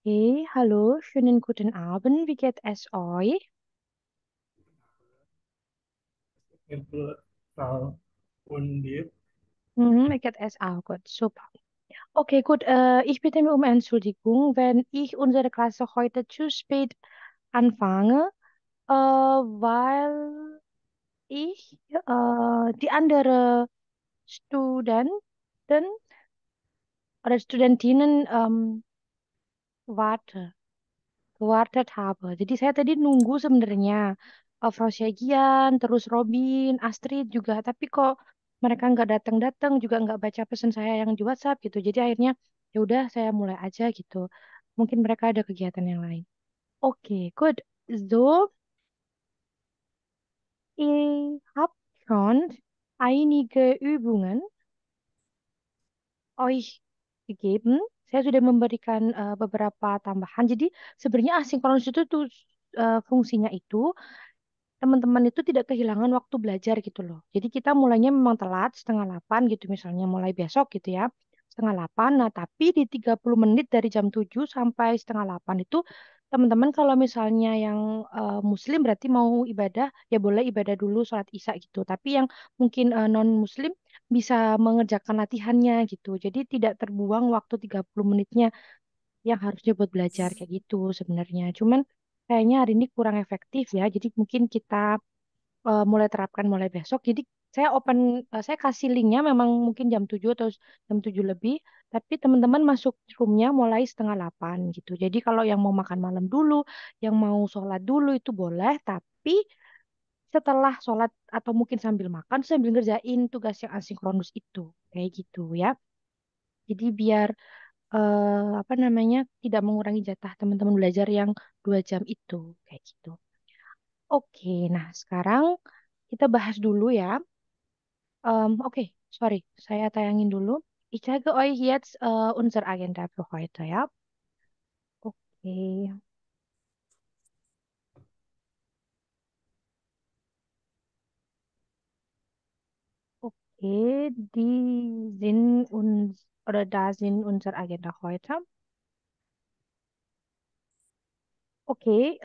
Hey, hallo, schönen guten Abend. Wie geht es euch? Simpel Frau Undip. Mir geht es auch gut, super. Okay, gut. Ich bitte mir um Entschuldigung, wenn ich unsere Klasse heute zu spät anfange, weil ich die andere Studenten oder Studentinnen warte. Gewartet habe. Jadi saya tadi nunggu sebenarnya Frau Syagian, terus Robin, Astrid juga. Tapi kok mereka nggak datang-datang, juga nggak baca pesan saya yang di WhatsApp gitu. Jadi akhirnya ya udah saya mulai aja gitu. Mungkin mereka ada kegiatan yang lain. Oke, good. So, ich habe schon einige Übungen euch gegeben. Saya sudah memberikan beberapa tambahan. Jadi sebenarnya asinkronus itu tuh fungsinya itu teman-teman itu tidak kehilangan waktu belajar gitu loh. Jadi kita mulainya memang telat setengah 8 gitu misalnya mulai besok gitu ya. Setengah 8. Nah, tapi di 30 menit dari jam 7 sampai setengah 8 itu teman-teman kalau misalnya yang muslim berarti mau ibadah ya boleh ibadah dulu sholat isya gitu. Tapi yang mungkin non-muslim bisa mengerjakan latihannya gitu. Jadi tidak terbuang waktu 30 menitnya yang harusnya buat belajar kayak gitu sebenarnya. Cuman kayaknya hari ini kurang efektif ya. Jadi mungkin kita mulai terapkan mulai besok. Jadi saya kasih linknya memang mungkin jam 7 atau jam 7 lebih. Tapi teman-teman masuk roomnya mulai setengah 8 gitu. Jadi kalau yang mau makan malam dulu, yang mau sholat dulu itu boleh. Tapi setelah sholat atau mungkin sambil makan, sambil ngerjain tugas yang asinkronus itu. Kayak gitu ya. Jadi biar apa namanya tidak mengurangi jatah teman-teman belajar yang 2 jam itu kayak gitu. Oke, nah sekarang kita bahas dulu ya. Oke, sorry, saya tayangin dulu. Ich zeige euch jetzt unsere Agenda für heute, ja. Oke, oke, die sind uns oder da sind unsere Agenda heute. Okay,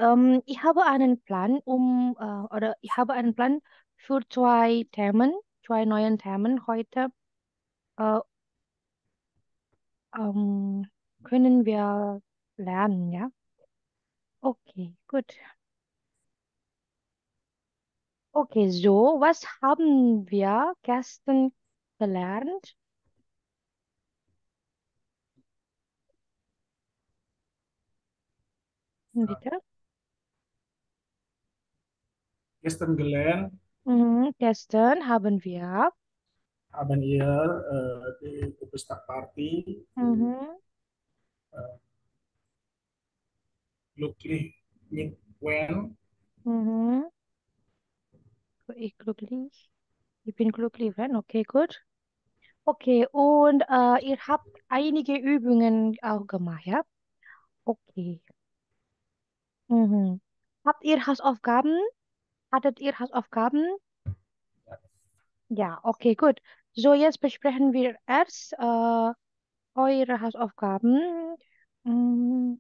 ich habe einen Plan oder ich habe einen Plan für zwei Themen, zwei neuen Themen heute. Äh, können wir lernen, ja? Okay, gut. Okay, so, was haben wir gestern gelernt? Bitte? Gestern gelernt Gestern haben wir haben wir die Geburtstagsparty mhm, äh, glücklich mit Gwen. mhm, ich glücklich. Ich bin glücklich, wenn. Okay, gut. Okay, und ihr habt einige Übungen auch gemacht, ja? Okay. Mhm. Habt ihr Hausaufgaben? Hattet ihr Hausaufgaben? Ja, okay, gut. So, jetzt besprechen wir erst eure Hausaufgaben. Mm,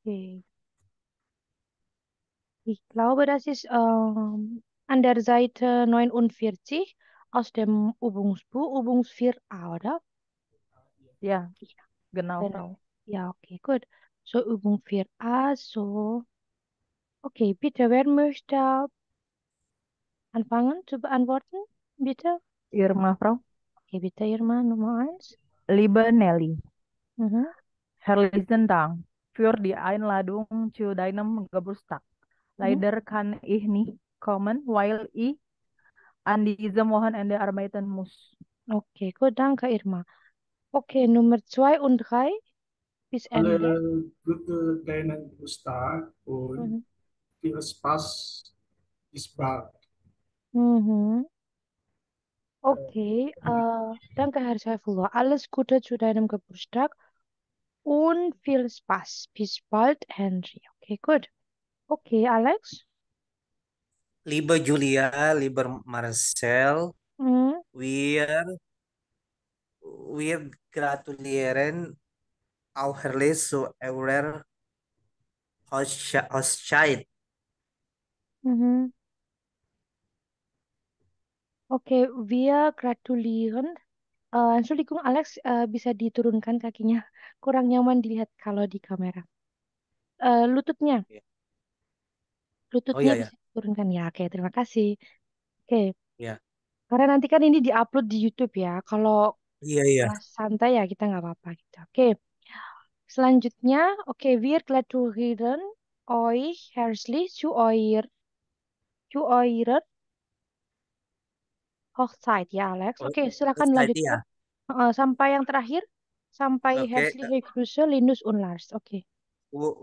okay. Ich glaube, das ist an der Seite 49 aus dem Übungsbuch, Übungs 4a, oder? Ja, Ja, genau, genau. Frau. Ja, okay, gut. So, Übung 4a, so. Okay, bitte, wer möchte anfangen zu beantworten? Bitte. Irma, Frau. Okay, bitte, Irma, Nummer 1. Liebe Nelly, Mhm. herzlichen Dank für die Einladung zu deinem Geburtstag. Mhm. Leider kann ich nicht kommen, weil ich an diesem Wochenende arbeiten muss. Okay, gut, danke, Irma. Okay, Nummer 2 und 3 bis Ende. Alle gute kleinen Geburtstag und Mhm. viel Spaß bis bald. Mhm. Äh, Okay, danke, Herr Saifullah. Alles Gute zu deinem Geburtstag und viel Spaß. Bis bald, Henry. Okay, gut. Okay, Alex. Liebe Julia, lieber Marcel, Mhm. wir wir gratulieren auch zu eurer Hochzeit. Mhm. Oke, wir gratulieren. Entschuldigung, Alex, bisa diturunkan kakinya. Kurang nyaman dilihat kalau di kamera. Lututnya, Ya. Oh lututnya iya ya, bisa diturunkan ya. Oke, terima kasih. Oke, ya, karena nanti kan ini diupload di YouTube ya. Kalau iya iya. santai ya kita nggak apa-apa gitu. Oke, selanjutnya, oke, wir gratulieren euch herzlich zu eurer Hochzeit ya, Alex. Oh, Oke, silakan Hochzeit melanjutkan. ya. Sampai yang terakhir, sampai Oke, herzliche Grüße, Linus und Lars. Oke.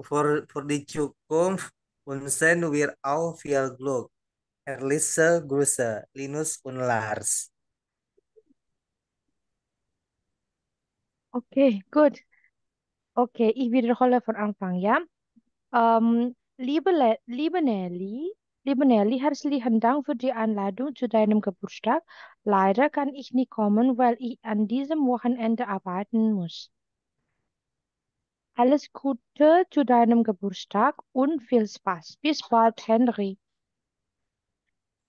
für die Zukunft wünschen wir auch viel Glück. Herzliche Grüße, Linus und Lars. Oke, good. Oke, ich wiederhole von Anfang ja. Liebe Nelly, herzlichen Dank für die Einladung zu deinem Geburtstag. Leider kann ich nicht kommen, weil ich an diesem Wochenende arbeiten muss. Alles Gute zu deinem Geburtstag und viel Spaß. Bis bald, Henry.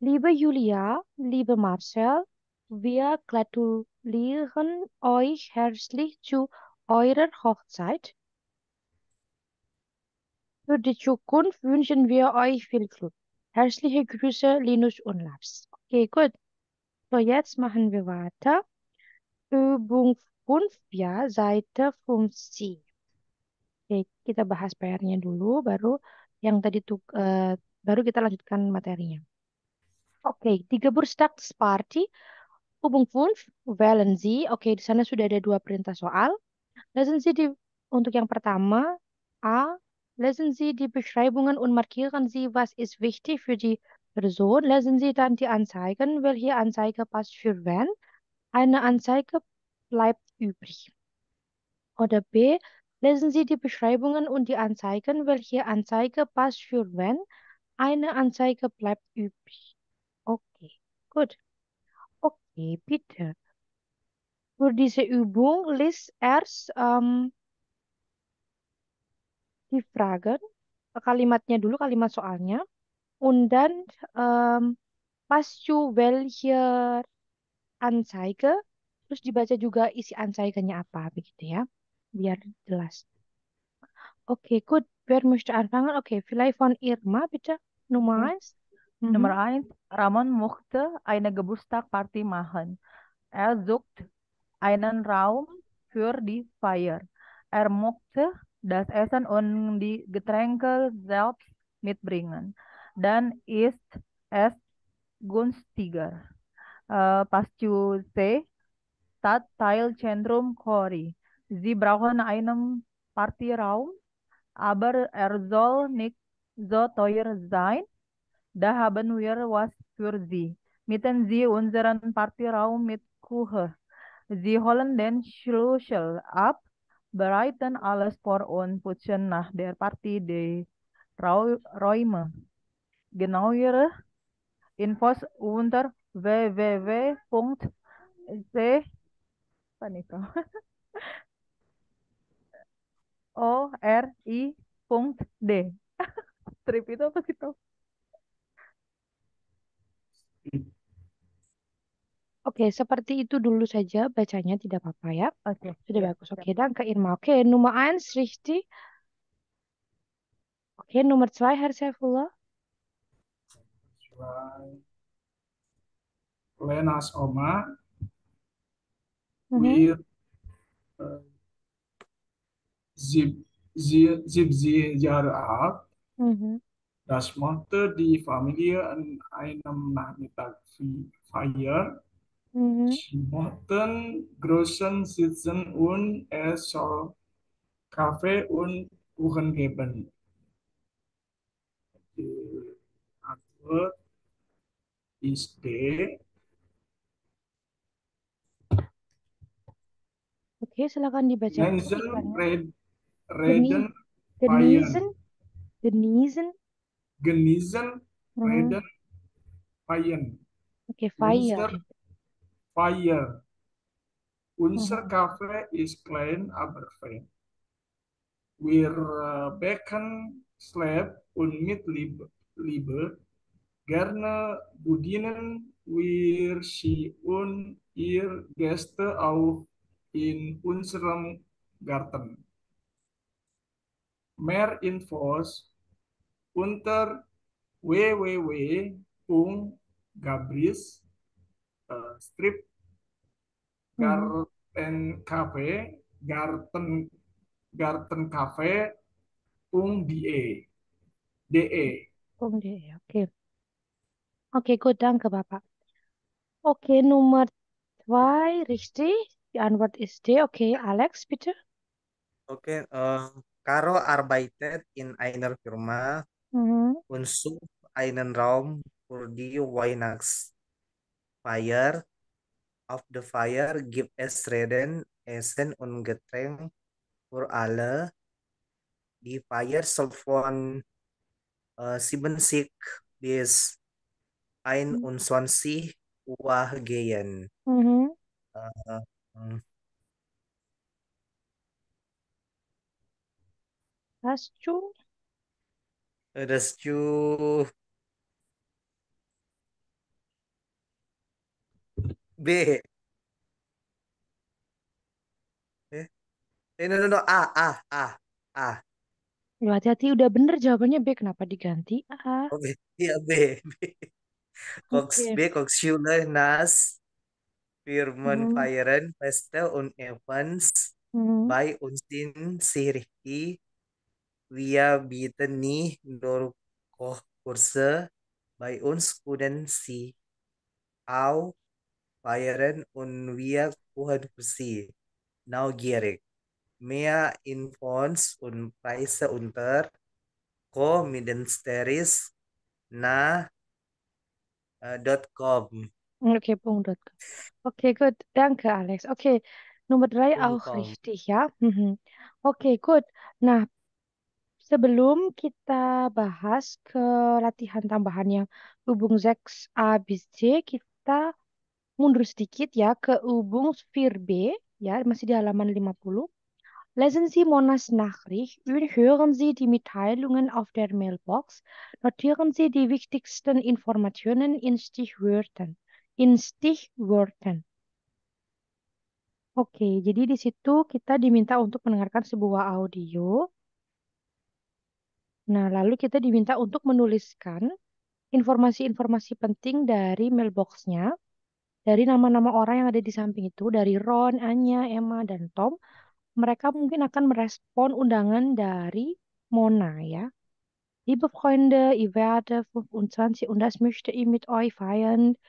Liebe Julia, liebe Marcel, wir gratulieren euch herzlich zu eurer Hochzeit. Für die Zukunft wünschen wir euch viel Glück. Herzliche Grüße, Linus und Lars. Okay, gut. So, jetzt machen wir weiter. Übung 5, ja, Seite 50. Oke, kita bahas PR-nya dulu, baru yang tadi tuh, baru kita lanjutkan materinya. Oke, die Geburtstagsparty. Übung 5, wählen Sie. Oke, di sana sudah ada dua perintah soal. Lesen Sie die, untuk yang pertama, A. Lesen Sie die Beschreibungen und markieren Sie, was ist wichtig für die Person. Lesen Sie dann die Anzeigen. Welche Anzeige passt für wen? Eine Anzeige bleibt übrig. Oder B. Lesen Sie die Beschreibungen und die Anzeigen. Welche Anzeige passt für wen? Eine Anzeige bleibt übrig. Okay, gut. Okay, bitte. Für diese Übung lies erst die Fragen, kalimatnya dulu, kalimat soalnya. Und dann passt zu welcher Anzeige, terus dibaca juga isi anzeiganya apa, begitu ya. Biar jelas. Oke, gut. Wer möchte anfangen? Oke, vielleicht von Irma, bitte. Nummer Okay. 1. Nummer Mhm. 1. Ramon möchte eine Geburtstagparty machen. Er sucht einen Raum für die Feier. Er möchte das Essen und die Getränke selbst mitbringen. Dann ist es günstiger. Pascu C. Stadtteilzentrum Kori. Sie brauchen einen Partyraum, aber er soll nicht so teuer sein. Da haben wir was für Sie. Mieten Sie unseren Partyraum mit Küche. Sie holen den Schlüssel ab, bereiten alles vor und putzen nach der Party die Räume. Genauere Infos unter www.c apa nih, Kak? ORI.D. Strip itu apa sih, Kak? Oke, seperti itu dulu saja bacanya, tidak apa-apa ya. Oke, Sudah ya, bagus. siap. Oke, danke Irma. Oke, Nummer 1, richtig. Oke, Nummer 2, Herr Saifullah. Zwei. Lenas Oma, Mhm. wir äh, 70 Jahre alt. Mhm. Das möchte die Familie an einem Nachmittag feiern. Mhm. Sie möchten großen sitzen und es soll Kaffee und Kuchen geben. Die Antwort ist D. Oke, silakan dibaca dulu Genießen, iklannya. Geni, Reden, genießen, feiern. genießen. Genießen, Mhm. Reden, feiern. Oke, Unser fire. Feier. Unser Mhm. Kaffee ist klein, aber fein. Wir backen Slab und mit Liebe gerne bedienen wir Sie und Ihr Gäste auch in unserem Garten. Mehr Infos unter www.gabris strip Mhm. Garten Cafe Garten Garten Cafe.de de. Punkt DE. Oke. Oke, gut, danke Bapak. Oke, Nummer 2, richtig. Die Antwort ist D. Okay, Alex, bitte. Okay, Caro arbeitet in einer Firma Mhm. und sucht einen Raum für die Weihnachtsfeier. Auf der Feier gibt es Reden, Essen und Getränk für alle. Die Feier soll von 70 bis 21 Uhr gehen. Mhm. Äh, hm, Hast du? Das ju B. Eh, no. A. Ya, hati-hati, udah bener jawabannya B. Kenapa diganti? A. Oh, B. Iya, B. Oke. Koksschule nas Firmen Mhm. Feiern Feste und Events Mhm. bei uns in Sirki. Wir bieten nicht nur Kochkurse, bei uns können Sie auch feiern und wir kochen für Sie. Neugierig. Mehr Infos und Preise unter co-ministeris.com. Oke, Punkt. Oke, gut. Danke, Alex. Oke, Nummer 3 auch .com. richtig, ya. Mhm. Oke, gut. Nah, sebelum kita bahas ke latihan tambahan yang hubung 6A bis C, kita mundur sedikit ya ke hubung sfir B, ya, masih di halaman 50. Lesen Sie Monas Nachricht und hören Sie die Mitteilungen auf der Mailbox. Notieren Sie die wichtigsten Informationen in Stichwörtern. In Stichwörtern. Oke, jadi di situ kita diminta untuk mendengarkan sebuah audio. Nah, lalu kita diminta untuk menuliskan informasi-informasi penting dari mailboxnya, dari nama-nama orang yang ada di samping itu, dari Ron, Anya, Emma, dan Tom. Mereka mungkin akan merespon undangan dari Mona ya. Liebe Freunde, ich werde 25 und das möchte ich mit euch feiern.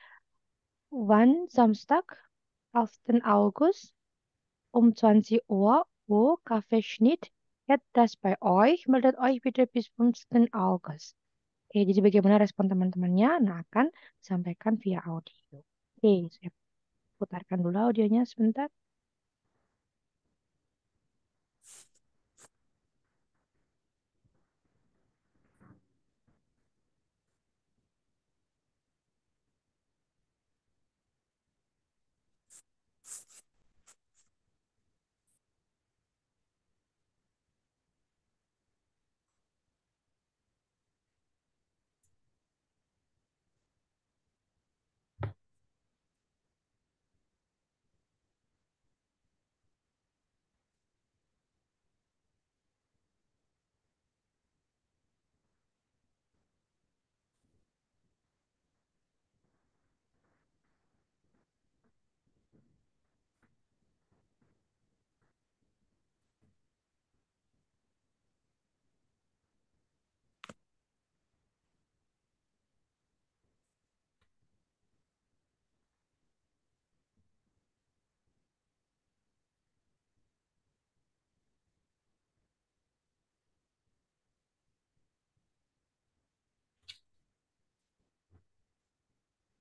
Wann? Samstag, 11. August um 20 Uhr. Wo? Kaffeeschnitt. Hätte das bei euch? Meldet euch bitte bis 15. August. Oke, jadi bagaimana respon teman-temannya? Nah, akan disampaikan via audio. Oke, saya putarkan dulu audionya sebentar.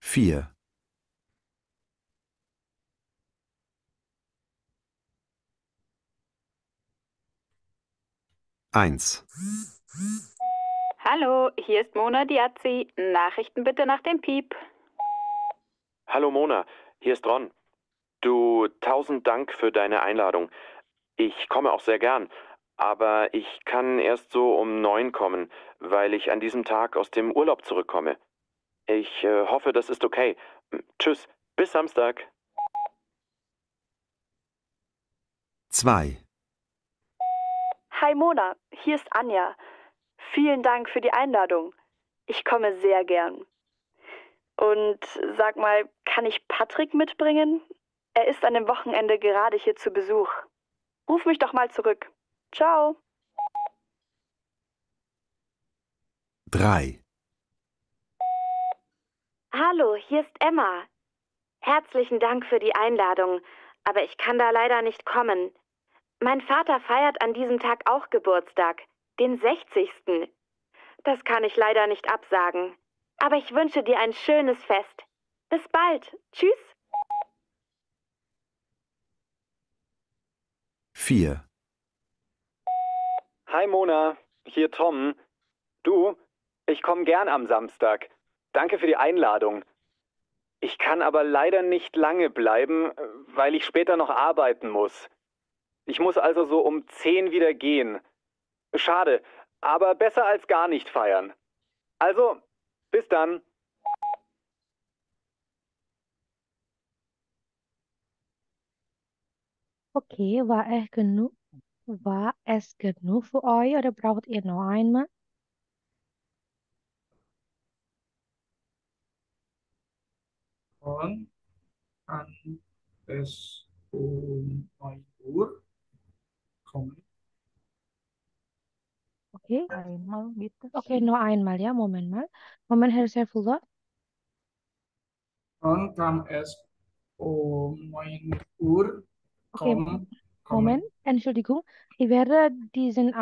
Vier, 1, Hallo, hier ist Mona Diazzi. Nachrichten bitte nach dem Piep. Hallo Mona, hier ist Ron. Du tausend Dank für deine Einladung. Ich komme auch sehr gern, aber ich kann erst so um 9 kommen, weil ich an diesem Tag aus dem Urlaub zurückkomme. Ich hoffe, das ist okay. Tschüss, bis Samstag. 2, Hi Mona, hier ist Anja. Vielen Dank für die Einladung. Ich komme sehr gern. Und sag mal, kann ich Patrick mitbringen? Er ist an dem Wochenende gerade hier zu Besuch. Ruf mich doch mal zurück. Ciao. 3, Hallo, hier ist Emma. Herzlichen Dank für die Einladung, aber ich kann da leider nicht kommen. Mein Vater feiert an diesem Tag auch Geburtstag, den 60. Das kann ich leider nicht absagen. Aber ich wünsche dir ein schönes Fest. Bis bald. Tschüss. 4, Hi Mona, hier Tom. Du, ich komme gern am Samstag. Danke für die Einladung. Ich kann aber leider nicht lange bleiben, weil ich später noch arbeiten muss. Ich muss also so um 10 wieder gehen. Schade, aber besser als gar nicht feiern. Also, bis dann. Okay, war es genug für euch oder braucht ihr noch einmal? Ron kann es um 9 Uhr kommen. Okay, Einmal bitte. okay, noch einmal ya, Moment mal. Moment, Herr Saifullah. Ron kann es um 9 Uhr Okay, kommen. Moment, Entschuldigung. Ich werde diese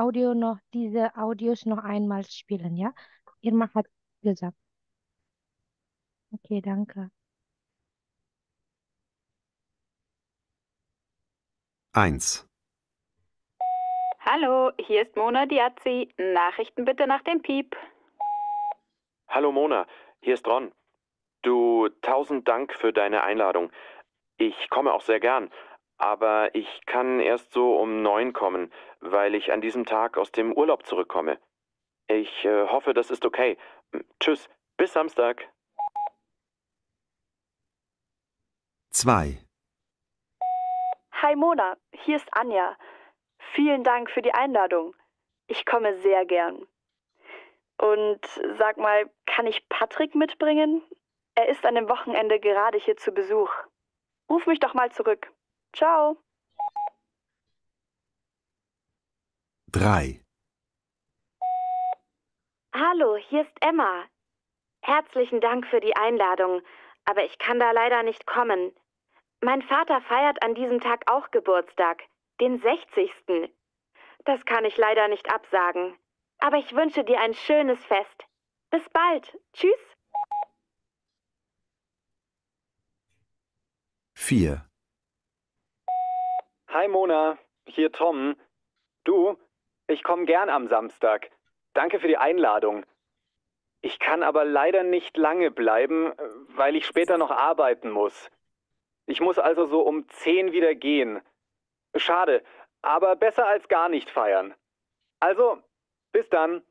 Audios noch einmal spielen, ja? Irma hat gesagt. Okay, danke. 1, Hallo, hier ist Mona Diazzi. Nachrichten bitte nach dem Piep. Hallo Mona, hier ist Ron. Du, tausend Dank für deine Einladung. Ich komme auch sehr gern, aber ich kann erst so um 9 kommen, weil ich an diesem Tag aus dem Urlaub zurückkomme. Ich hoffe, das ist okay. Tschüss, bis Samstag. 2, Hi Mona, hier ist Anja. Vielen Dank für die Einladung. Ich komme sehr gern. Und sag mal, kann ich Patrick mitbringen? Er ist an dem Wochenende gerade hier zu Besuch. Ruf mich doch mal zurück. Ciao. 3, Hallo, hier ist Emma. Herzlichen Dank für die Einladung, aber ich kann da leider nicht kommen. Mein Vater feiert an diesem Tag auch Geburtstag, den 60. Das kann ich leider nicht absagen. Aber ich wünsche dir ein schönes Fest. Bis bald. Tschüss. 4, Hi Mona, hier Tom. Du, ich komme gern am Samstag. Danke für die Einladung. Ich kann aber leider nicht lange bleiben, weil ich später noch arbeiten muss. Ich muss also so um 10 wieder gehen. Schade, aber besser als gar nicht feiern. Also, bis dann.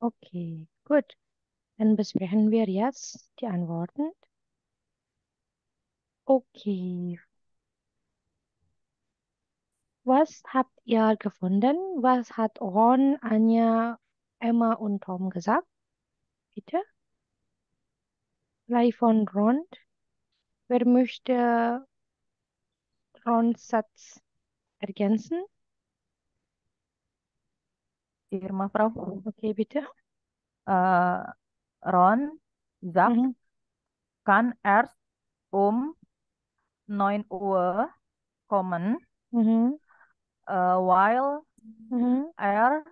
Okay, gut. Dann besprechen wir jetzt die Antworten. Okay, was habt ihr gefunden? Was hat Ron, Anja, Emma und Tom gesagt? Bitte? Gleich von Ron. Wer möchte Rons Satz ergänzen? Irma, Frau. Okay, bitte. Ron sagt, Mhm. kann erst um 9 Uhr kommen, Mhm. while Mhm. er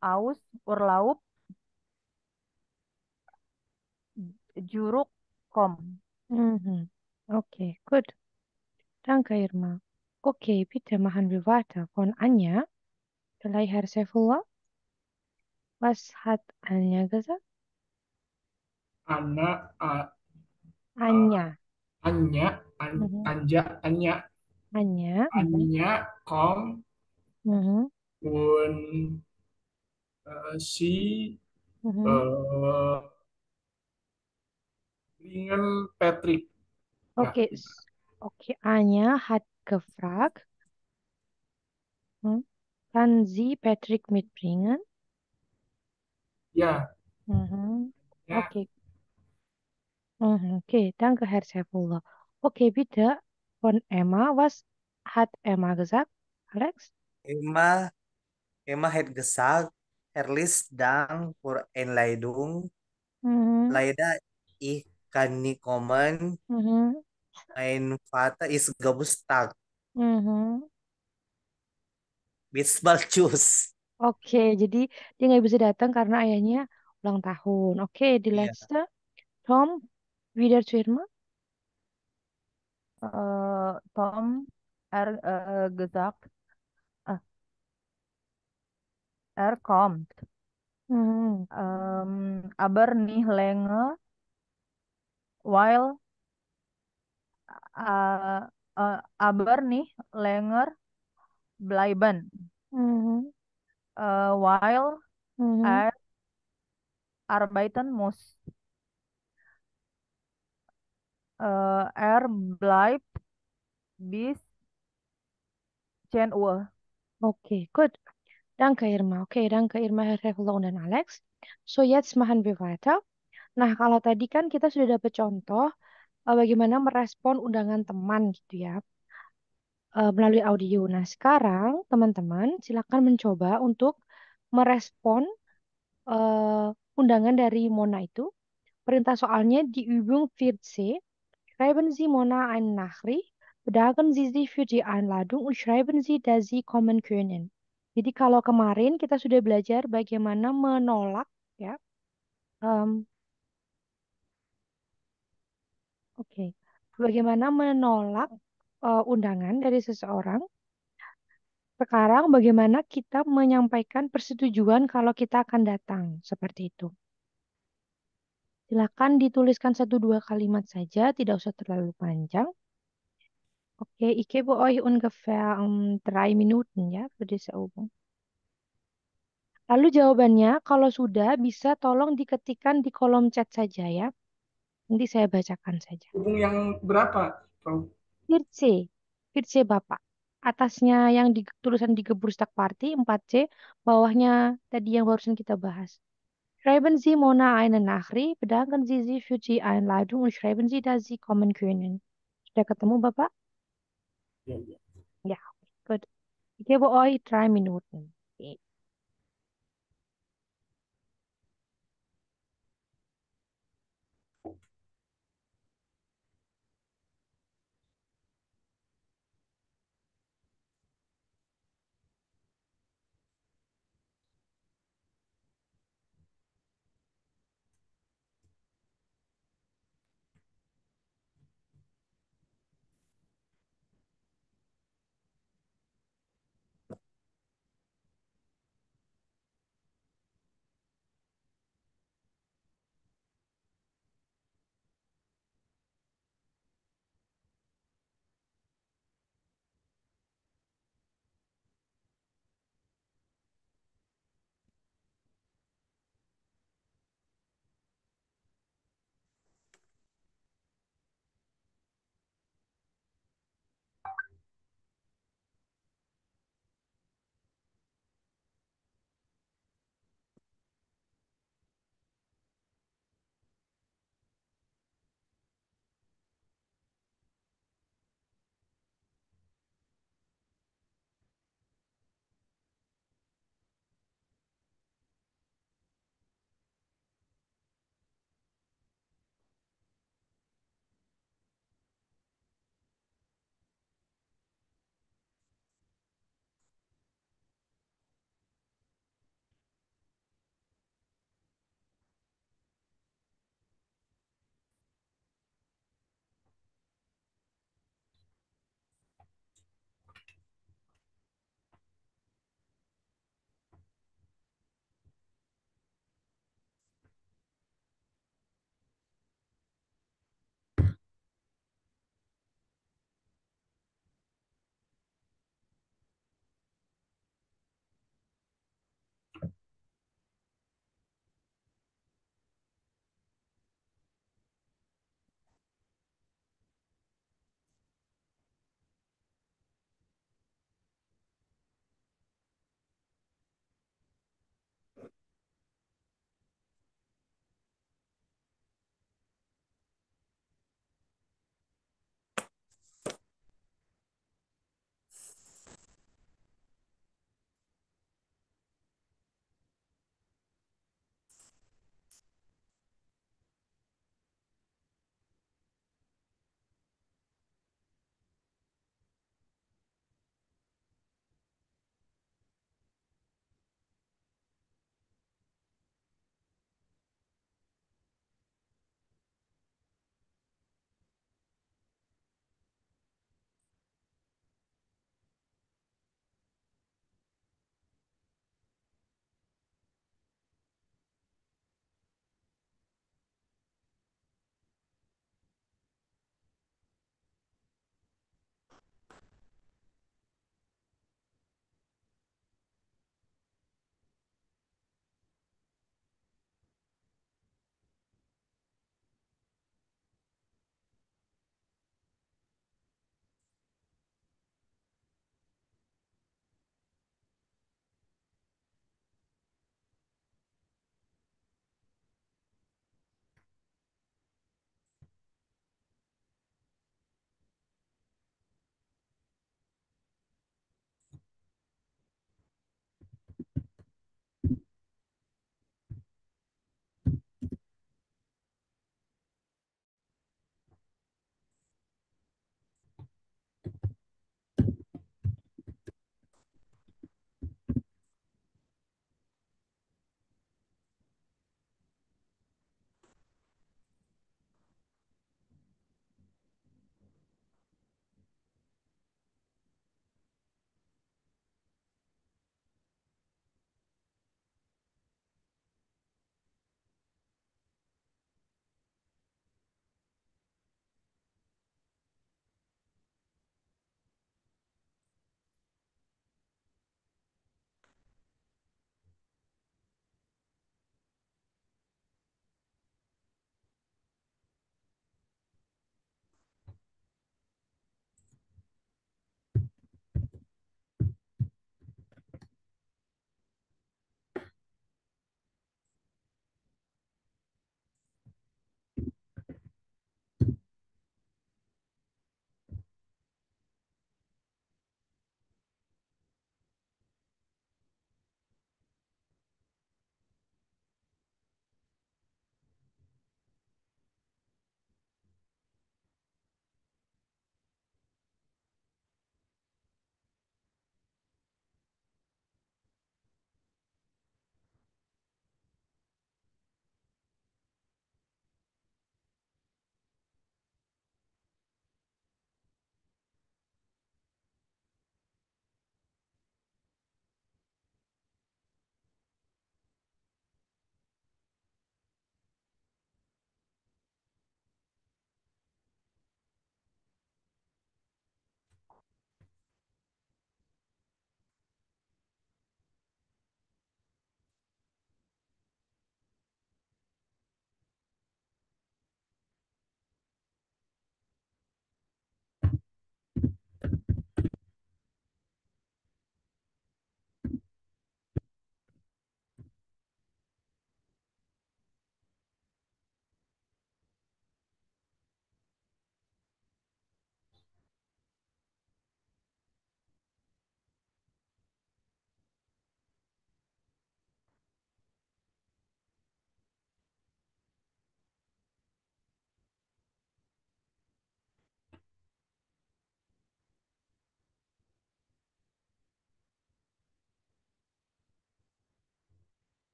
aus Urlaub zurückkommt. Mhm. Okay, gut. Danke, Irma. Okay, bitte machen wir weiter. Von Anja. Vielleicht Herr Saifullah. Was hat Anja gesagt? Anna, Anya. Anya, Mhm. Anya, Anya. Anya, kom Mhm. und sie Mhm. äh, bringen Patrick. Ja, Okay, okay. Anya hat gefragt, kann sie Patrick mitbringen? ja, Mhm. ja. Okay. Mhm. Okay, danke, Herr Saifullah. Okay, bitte. Von Emma. Was hat Emma gesagt, Alex? Emma, Emma hat gesagt, Herrlich Dank für Einladung. Mhm. Leider ich kann nicht kommen. Mhm. Mein Vater ist Geburtstag. Mhm. Bis bald, tschüss. Oke, jadi dia nggak bisa datang karena ayahnya ulang tahun. Oke, di Iya. laatste. Tom, wieder zu Irma. Tom gesagt, äh, kommt. Mhm. Aber nicht länger, weil aber nicht länger bleiben, Mhm. weil Mhm. er arbeiten muss. Er bleibt bis 10 Uhr. Okay, gut. Danke, Irma. Oke, danke, Irma, Herr Saifullah dan Alex. So, jetzt machen wir weiter. Nah, kalau tadi kan kita sudah dapat contoh bagaimana merespon undangan teman gitu ya, melalui audio. Nah, sekarang teman-teman silakan mencoba untuk merespon undangan dari Mona itu. Perintah soalnya di Übung 4c. Schreiben Sie Mona eine Nachricht, bedanken Sie sich für die Einladung und schreiben Sie, dass Sie kommen können. Jadi kalau kemarin kita sudah belajar bagaimana menolak ya. Em, Oke. Bagaimana menolak undangan dari seseorang. Sekarang bagaimana kita menyampaikan persetujuan kalau kita akan datang. Seperti itu. Silakan dituliskan 1-2 kalimat saja, tidak usah terlalu panjang. Oke, ich gebe euch ungefähr 3 Minuten ya für diese Übung. Lalu jawabannya kalau sudah bisa tolong diketikkan di kolom chat saja ya. Nanti saya bacakan saja. Hubung yang berapa, Prof? Firce, Firce Bapak. Atasnya yang tulisan di Geburtstag Party 4C, bawahnya tadi yang barusan kita bahas. Schreiben Sie Mona eine Nachricht, bedanken Sie sich für die Einladung und schreiben Sie, dass Sie kommen können. Sudah ketemu Bapak? Ya, ya. Ya, gut. Ich gebe euch 3 Minuten. Oke.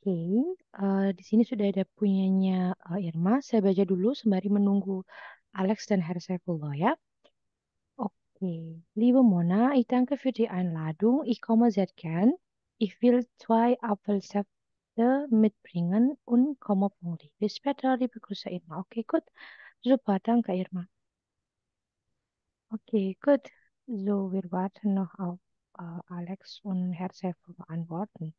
Oke, di sini sudah ada punyanya Irma. Saya baca dulu sembari menunggu Alex dan Herr Saifullah ya. Okay, liebe Mona, ich danke für die Einladung. Ich komme sehr gern. Ich will 2 Apfelsäfte mitbringen und komme pünktlich. Bis später, liebe Grüße, Irma. Okay, gut. Super, danke, Irma. Okay, gut. So, wir warten noch auf Alex und Herr Saifullah antworten.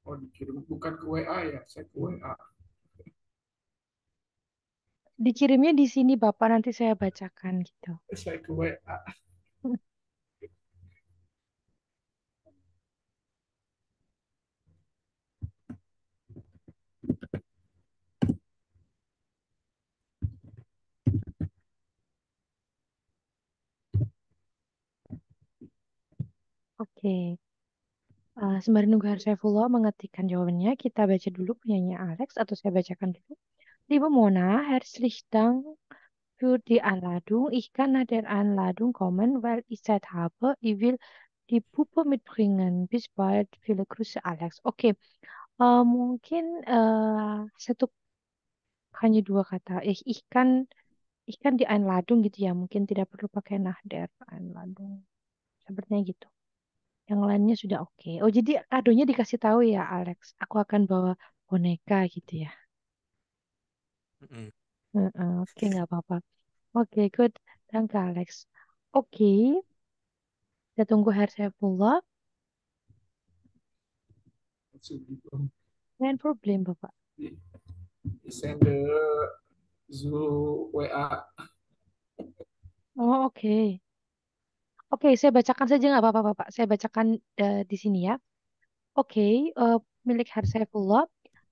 Oh, dikirim bukan ke WA ya, saya ke WA. Dikirimnya di sini, Bapak. Nanti saya bacakan gitu. Saya ke WA. Oke. Sembari nunggu Herr Saifullah mengetikkan jawabannya, kita baca dulu punyanya Alex atau saya bacakan dulu. Liebe Mona, herzlichen Dank für die Einladung. Ich kann nach der Einladung kommen, weil ich Zeit habe. Ich will die Puppe mitbringen. Bis bald. Viele Grüße, Alex. Oke, mungkin satu hanya dua kata. Ich kann die Einladung gitu ya. Mungkin tidak perlu pakai nach der Einladung. Sepertinya gitu. Yang lainnya sudah oke. Oh, jadi kadonya dikasih tahu ya, Alex. Aku akan bawa boneka gitu ya. Mm-mm. Oke, nggak apa-apa. Oke, good. Danke, Alex. Oke, kita tunggu Herr Saifullah. Lain problem, Bapak. Send Zu WA. Oh, oke. Oke, saya bacakan saja nggak apa-apa, Bapak. Saya bacakan di sini ya. Oke, milik Herr Saifullah.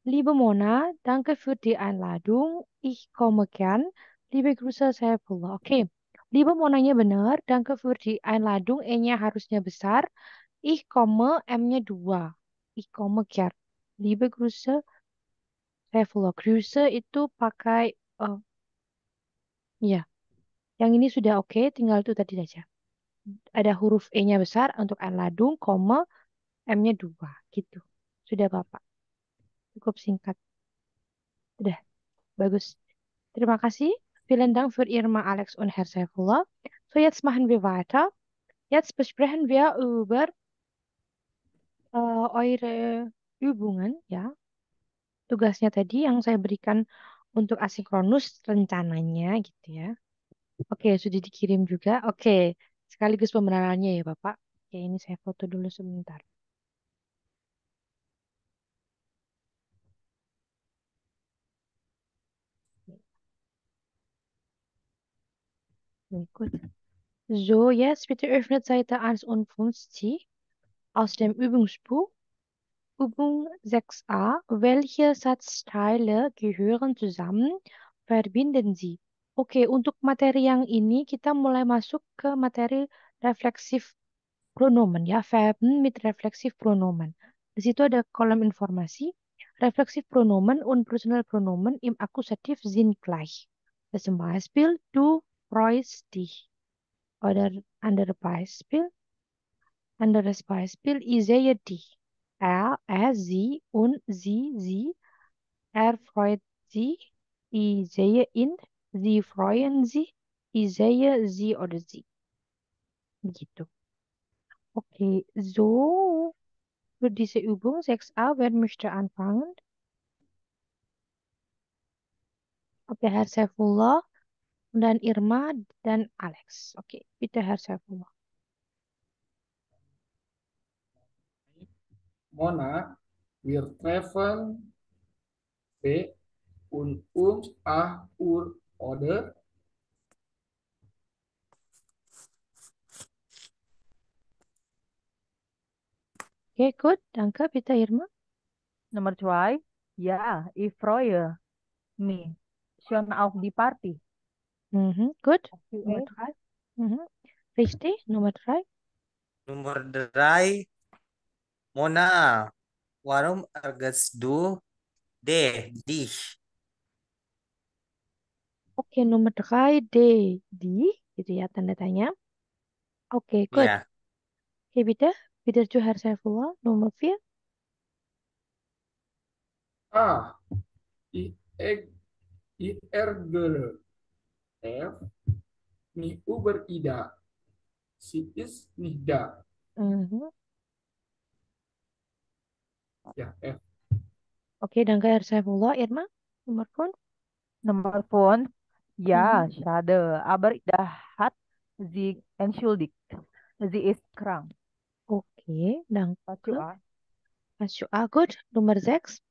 Liebe Mona, danke für die Einladung. Ich komme gern. Liebe Grüße, Saifullah. Oke. Liebe Monanya benar. Danke für die Einladung. E-nya harusnya besar. Ich komme, M-nya 2. Ich komme gern. Liebe Grüße, Saifullah. Grüße itu pakai, ya, yang ini sudah oke. Tinggal itu tadi saja. Ada huruf E-nya besar untuk Einladung, koma, M-nya 2. Gitu. Sudah Bapak. Cukup singkat. Udah, bagus. Terima kasih. Vielen Dank für Irma, Alex und Herr Saifullah. So, jetzt machen wir weiter. Jetzt besprechen wir über eure Übungen, ya. Tugasnya tadi yang saya berikan untuk asinkronus rencananya gitu ya. Oke, sudah dikirim juga. Oke, sekaligus pembenarannya ya Bapak. Oke, ini saya foto dulu sebentar. Oke, gut. So, jetzt bitte öffnet Seite 51 aus dem Übungsbuch. Übung 6a. Welche Satzteile gehören zusammen? Verbinden Sie. Oke, untuk materi yang ini kita mulai masuk ke materi refleksif pronomen ya, Verben mit refleksif Pronomen. Di situ ada kolom informasi. Refleksif Pronomen und Personalpronomen im Akkusativ sind gleich. Zum Beispiel, du freust dich. Oder anderes Beispiel, ich sehe dich. Er, sie und sie. Er freut sich. Ich sehe ihn. Sie freuen sich. Ich sehe sie oder sie. Begitu. Oke, so für diese Übung 6a, wer möchte anfangen? Oke, Herr Saifullah, dan Irma, dan Alex. Oke, bitte Herr Saifullah. Mona, wir treffen B und uns 8 Uhr, oder? Oke, gut, danke, bitte Irma. Nummer 2. Ja, ich freue mich schon auf die Party. Gut, Okay. Nummer 3. Richtig, Nummer 3. Nummer 3. Mona, warum ärgerst du dich? Oke, Nummer 3, D, die, gitu ya, tanda tanya. Oke, gut. Ya, Oke, bitte zu Herr Saifullah, Nummer 4. Ich, ich ärgere mich über Ida. Sie ist nicht da. Ja, F. Oke, danke Herr Saifullah. Irma, Nummer 5. Nummer 5. Ja, schade, aber da hat sie entschuldigt. Sie ist krank. Oke, danke. Pasju A. Gut. Nummer 6.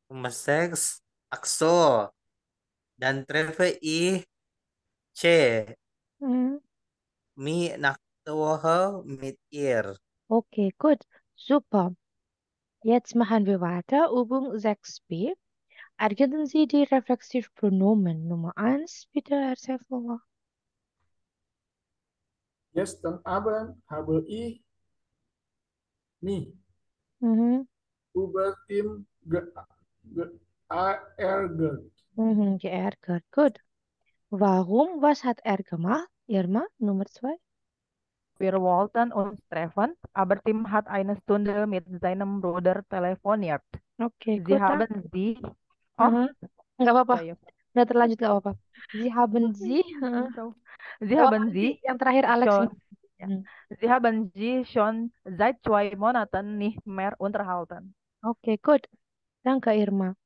Nummer 6. Axel. Dan treffe ich mich nächste Woche mit ihr. Okay, gut. Super. Jetzt machen wir weiter. Übung 6b. Ergänzen Sie die Reflexivpronomen. Nummer 1, bitte, Herr Saifullah. Gestern Abend habe ich mich über ihn geärgert. Geärgert. Gut. Warum? Was hat er gemacht? Irma, Nummer 2. Wir wollten uns treffen, aber Tim hat eine Stunde mit seinem Bruder telefoniert. Okay, Sie gut. haben sie. Nggak apa-apa. Udah terlanjut, nggak apa-apa. Sie haben sie. Sie haben sie. Yang terakhir Alex. Sie haben sie schon seit 2 Monaten nicht mehr unterhalten. Okay, gut. Danke, Irma.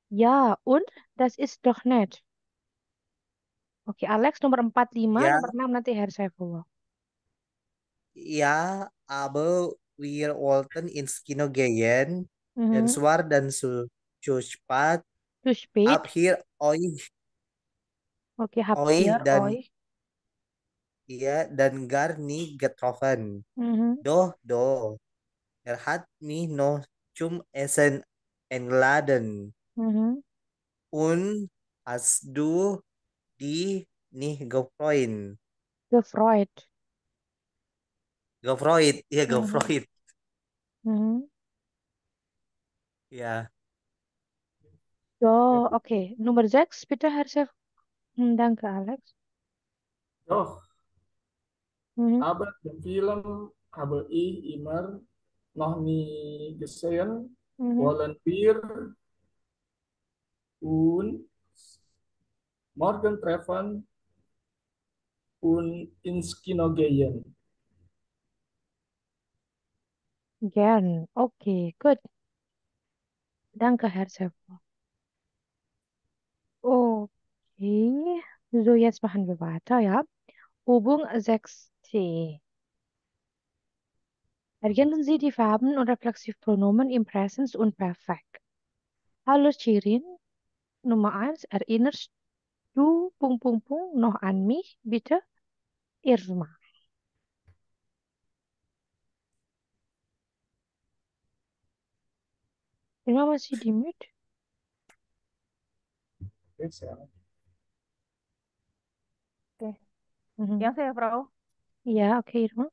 Ja, und? Das ist doch nett. Oke, Alex nomor 4, 5, Ja. nomor 6 nanti Herr Saifullah. Ja, aber wir wollten ins Kino gehen. Dan zwar dan zu spät. Zu spät. Hab hier euch. Oke, hab euch hier dan euch. Iya, dan gar nie getroffen. Doch. Er hat mich noch zum Essen einladen. Mhm. Und hast du die nicht gefreut? Gefreut. Gefreut, ja Mhm. gefreut. Mhm. Ja. So, oke. Nummer 6, bitte Herr Chef. Danke, Alex. Doch, Mhm. aber den Film habe ich immer noch nie gesehen. Mhm. Wollen wir und morgen treffen und ins Kino gehen? Gern. Oke, gut. Danke, Herr Chef. Okay. So, jetzt machen wir weiter, ja. Übung 6c. Ergänzen Sie die Verben und Reflexivpronomen im Präsens und Perfekt. Hallo Shirin, Nummer 1. Erinnerst du noch an mich, bitte? Irma. Irma masih di mute? Oke, saya Oke. Mhm. Yang saya, Frau. Iya, oke Irma.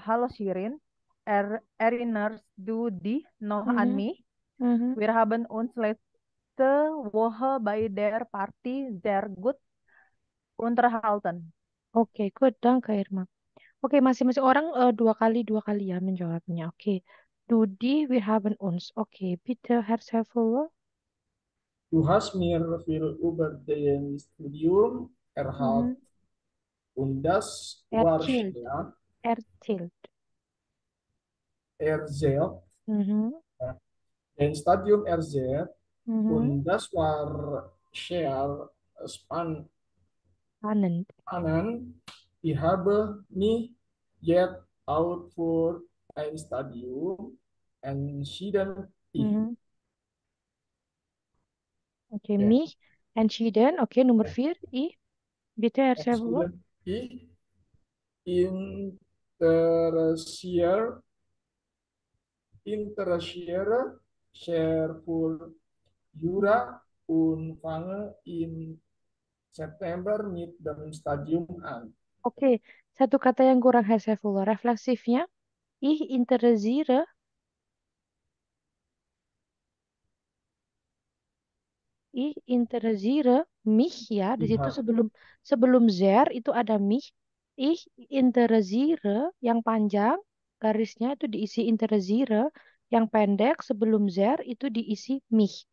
Halo Shirin. Erinnerst du dich noch an Mhm. mich? Mhm. Wir haben uns letzte Woche bei der Party sehr gut unterhalten. Oke, good. Danke Irma. Oke, masing-masing orang dua kali ya menjawabnya. Oke. Dudi, wir haben uns. Oke, bitte Herr Saifullah. Du hast mir viel über den Studium erhalten Mhm. und das war Erzählt. schwer. Erzählt. Erzählt, Mhm. den Studium erzählt Mhm. und das war sehr Spannend. spannend. Ich habe mich jetzt auch für ein Studium entschieden. Mhm. Oke, Ja, mich entschieden. Oke, nomor 4. Bitte Herr Saifullah. entschieden. Ich interessiere, interessiere sehr für Jura und fange im September mit dem Studium an. Oke, satu kata yang kurang Herr Saifullah. Refleksifnya. Ich interessiere. Ich interessiere mich ya. Di Ich situ habe sebelum sehr itu ada mich. Ich interessiere yang panjang garisnya itu diisi interessiere. Yang pendek sebelum sehr itu diisi mich.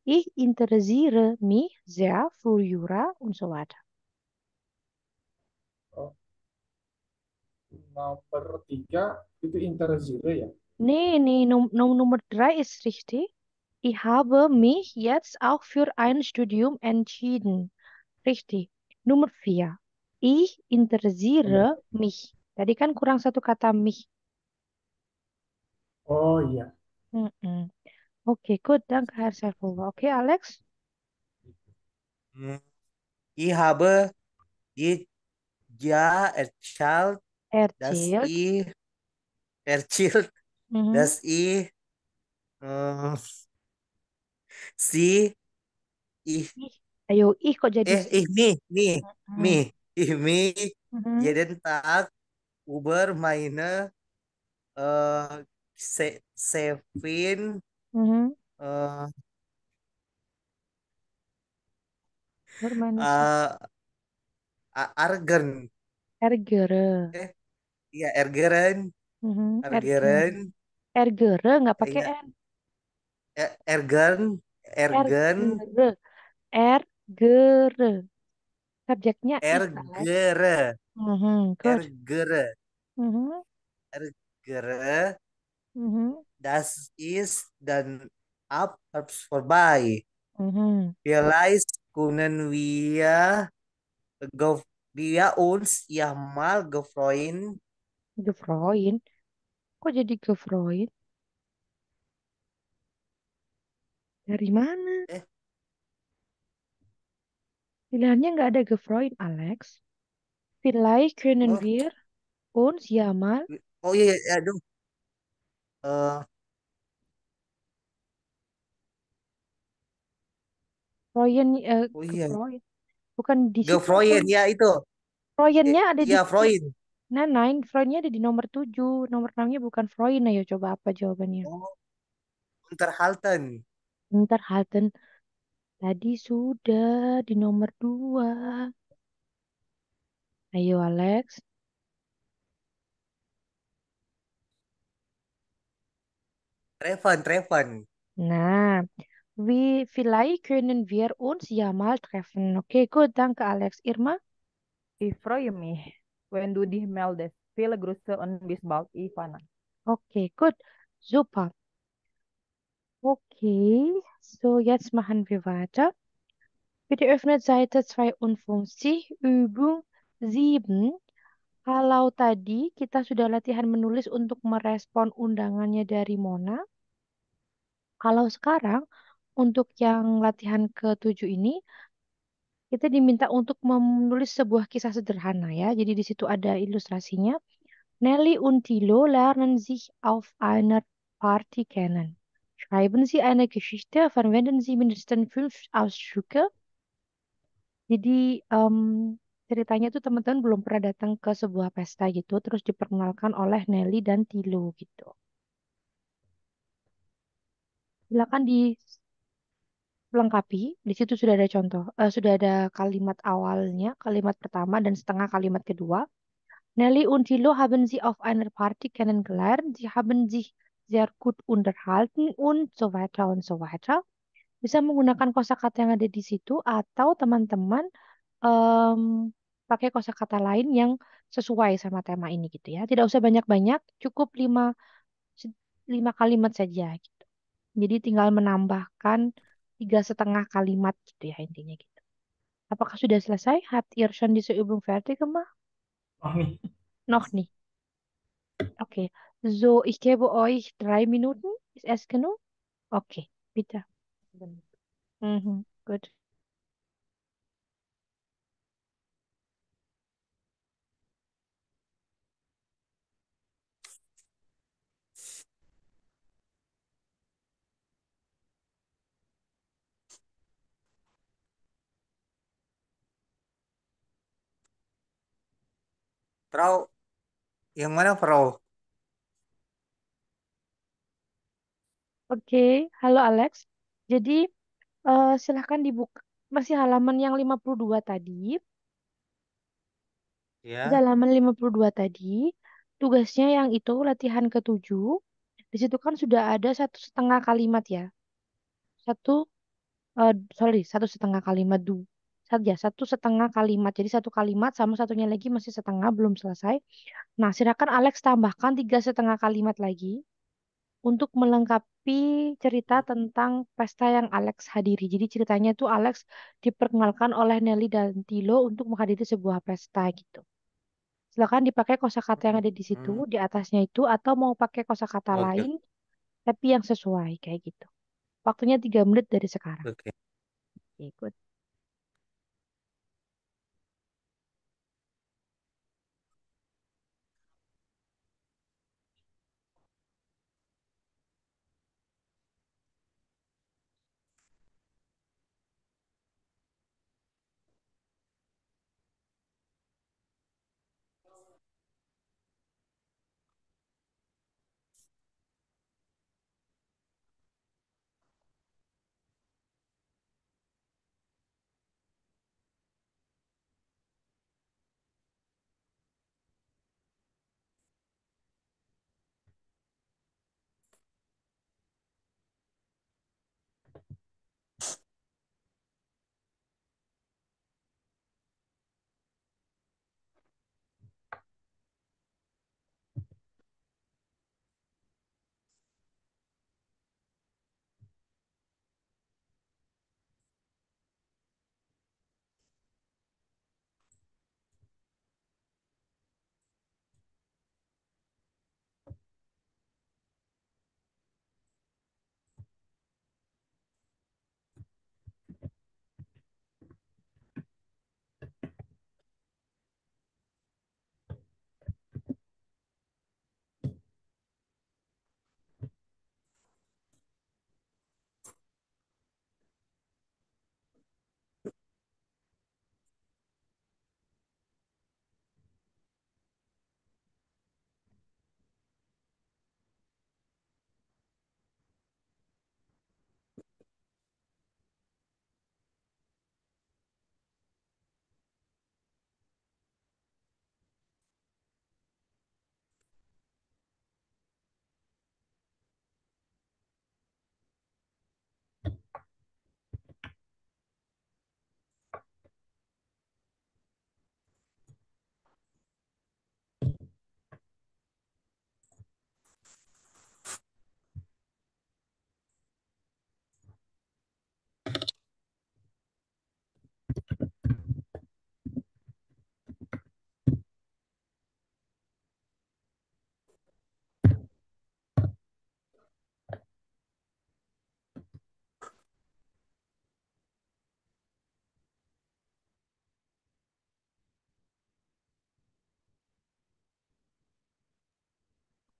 Ich interessiere mich sehr für Jura und so weiter. oh, nomor 3 itu interessiere ya. Nee, Nummer 3 ist richtig. Ich habe mich jetzt auch für ein Studium entschieden. Richtig. Nomor 4. Ich Oh ya. interessiere mich. Tadi kan kurang satu kata mich. Oh iya. Mm-mm. Oke, gut. Danke, Herr Saifullah. Oke, Alex. Hm, Ich habe die ja erzählt, dass Erzählt. ich erzählt, Mhm. dass ich sie ich Ih, ayo, ih kok jadi si. ich mich Hmm. mich Mhm. jeden Tag über meine Sevin Mhm. äh, Bermain si. äh, Argen Ergere. eh iya Ergeren Mhm. Ergere. Ergeren Ergere nggak pakai iya N. Ergen Ergen Ergere. Ergere. Subjeknya ih, Alex. Ergere Mhm. Good. Ergere Mhm. Ergere Mhm. das ist dann ab Herbst vorbei. Mhm. Vielleicht können wir uns ja mal gefreuen. Gefreut. Kok jadi gefreut? Dari mana? Eh, Pilihannya nggak ada gefreut, Alex. Vielleicht können oh, wir uns ja mal. oh iya, iya, aduh. Eh, Froyen, Oh iya, bukan di situ. Gefroyen ya itu. Froyennya ada di Ya, Freuen. nah, nine. Froyennya ada di nomor 7. Nomor 6-nya bukan Froyen. Ayo coba apa jawabannya? Oh, Unterhalten. Unterhalten. Tadi sudah di nomor 2. Ayo Alex. Treffen. Nah, vielleicht können wir uns ja mal treffen. Okay, gut, danke Alex. Irma? Ich freue mich, wenn du dich meldest. Viele Grüße und bis bald, Ivana. Okay, gut. Super. Okay, so jetzt machen wir weiter. Bitte öffnet Seite 52, Übung 7. Kalau tadi kita sudah latihan menulis untuk merespon undangannya dari Mona, kalau sekarang untuk yang latihan ke-7 ini, kita diminta untuk menulis sebuah kisah sederhana ya. Jadi di situ ada ilustrasinya. Nelly und Thilo lernen sich auf einer Party kennen. Schreiben Sie eine Geschichte, verwenden Sie mindestens 5 Ausdrücke. Jadi ceritanya tuh teman-teman belum pernah datang ke sebuah pesta gitu, terus diperkenalkan oleh Nelly dan Tilo gitu. Silakan dilengkapi. Di situ sudah ada contoh, sudah ada kalimat awalnya, kalimat pertama dan setengah kalimat kedua. Nelly und Tilo haben sie auf einer Party kennengelernt. Sie haben sich sehr gut unterhalten und so weiter und so weiter. Bisa menggunakan kosakata yang ada di situ atau teman-teman em, pakai kosakata lain yang sesuai sama tema ini gitu ya. Tidak usah banyak-banyak, cukup 5 kalimat saja gitu. Jadi tinggal menambahkan 3,5 kalimat gitu ya intinya gitu. Apakah sudah selesai? Hat ihr schon diese Übung fertig gemacht? Noch nicht. Noch nicht. Okay. So, ich gebe euch 3 Minuten. Ist es genug? Okay, bitte. Mhm, gut. Frau, yang mana Frau? Oke, halo Alex. Jadi silahkan dibuka masih halaman yang 52 tadi. Di Ya, halaman 52 tadi, tugasnya yang itu latihan ke-7. Di situ kan sudah ada 1,5 kalimat ya. Satu, sorry, 1,5 kalimat saja, 1,5 kalimat. Jadi 1 kalimat sama satunya lagi masih setengah belum selesai. Nah, silakan Alex tambahkan 3,5 kalimat lagi untuk melengkapi cerita tentang pesta yang Alex hadiri. Jadi ceritanya tuh Alex diperkenalkan oleh Nelly dan Tilo untuk menghadiri sebuah pesta gitu. Silakan dipakai kosakata yang ada di situ, hmm, di atasnya itu, atau mau pakai kosakata oke, lain, tapi yang sesuai kayak gitu. Waktunya 3 menit dari sekarang. oke. Ikut.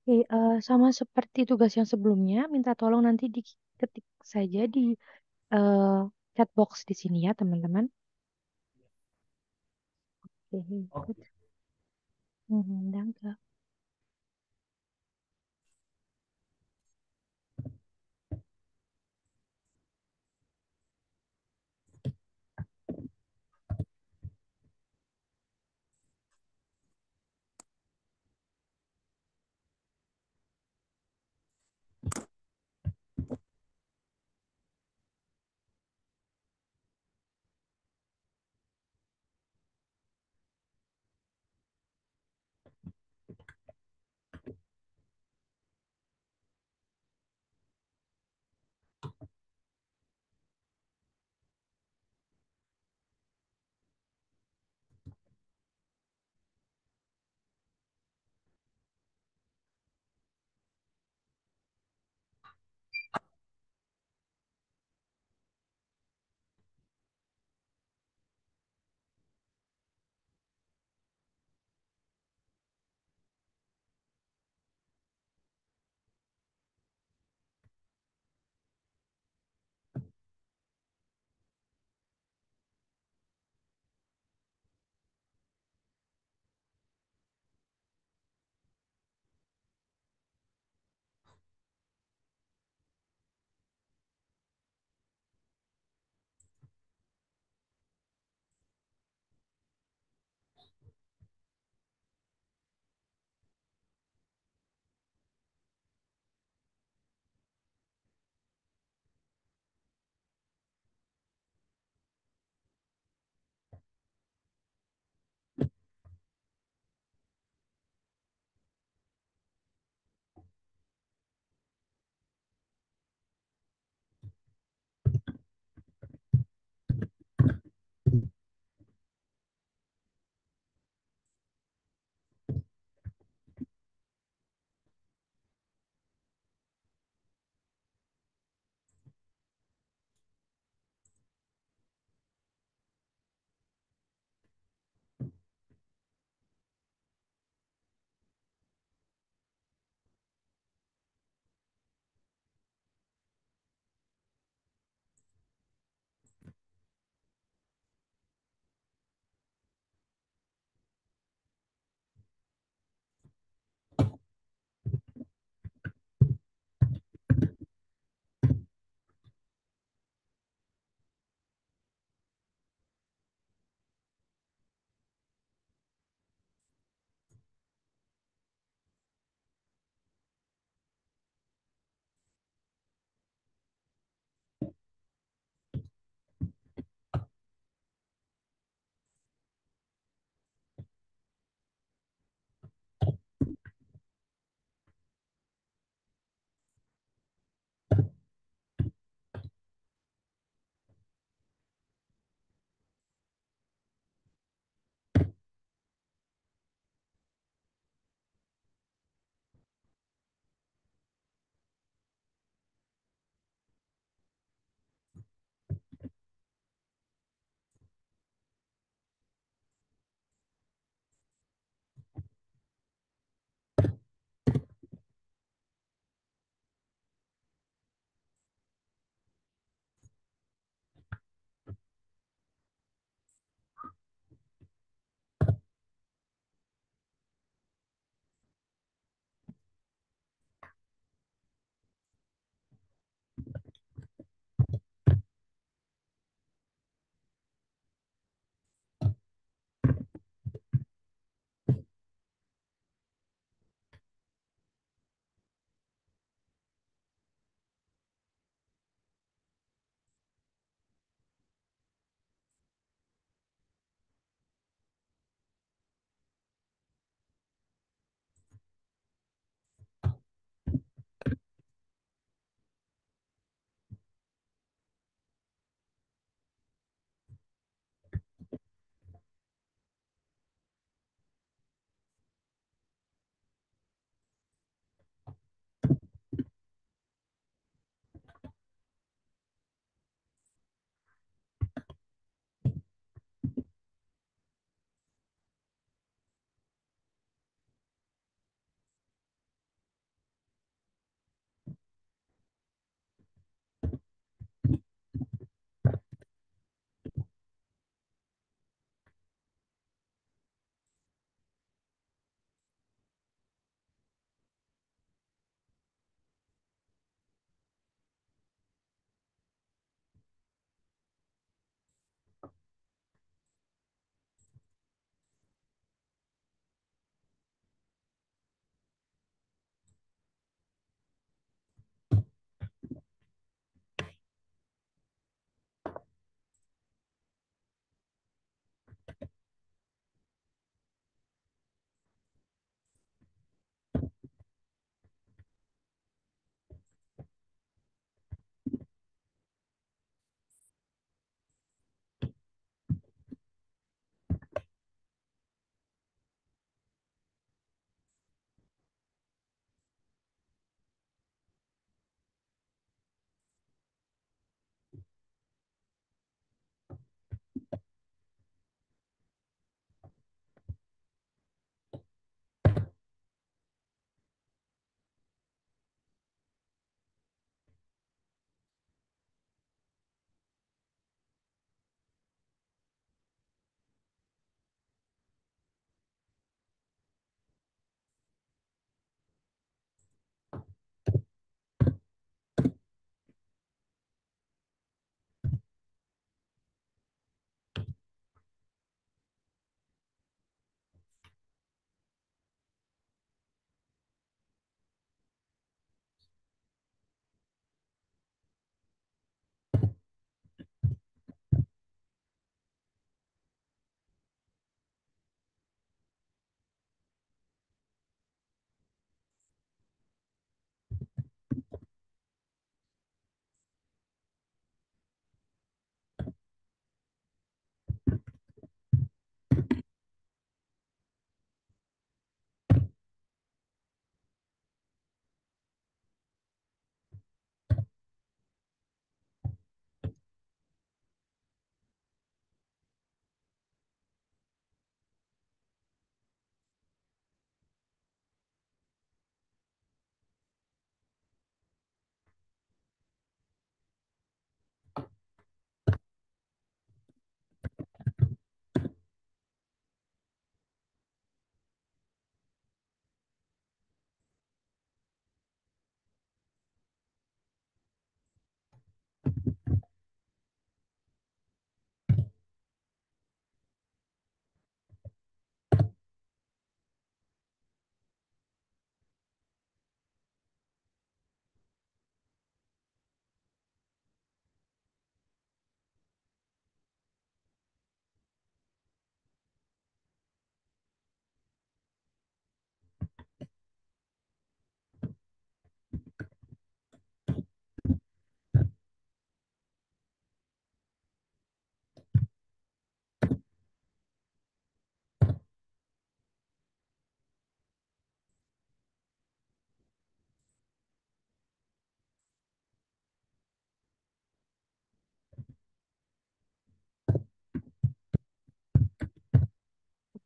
Oke, sama seperti tugas yang sebelumnya, minta tolong nanti diketik saja di eh, chat box di sini ya, teman-teman. Oke, Oke. good. Danke.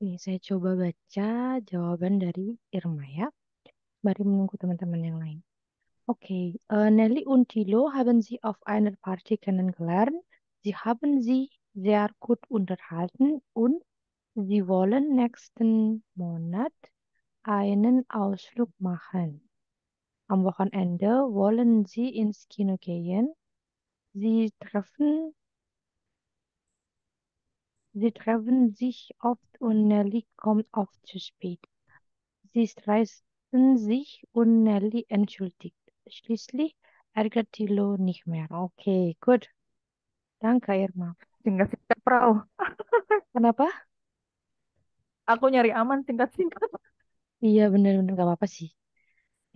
Nih, saya coba baca jawaban dari Irma ya. Mari menunggu teman-teman yang lain. Okay, Nelly und Thilo haben sich auf einer Party kennengelernt. Sie haben sich sehr gut unterhalten und sie wollen nächsten Monat einen Ausflug machen. Am Wochenende wollen sie ins Kino gehen. Sie treffen sich oft und Nelly kommt oft zu spät. Sie streiten sich und Nelly entschuldigt. Schließlich ärgert Thilo nicht mehr. Okay, gut. Danke, Irma. Singkat-singkat, Prau. Kenapa? Aku nyari aman singkat-singkat. Iya, bener-bener gak apa-apa sih.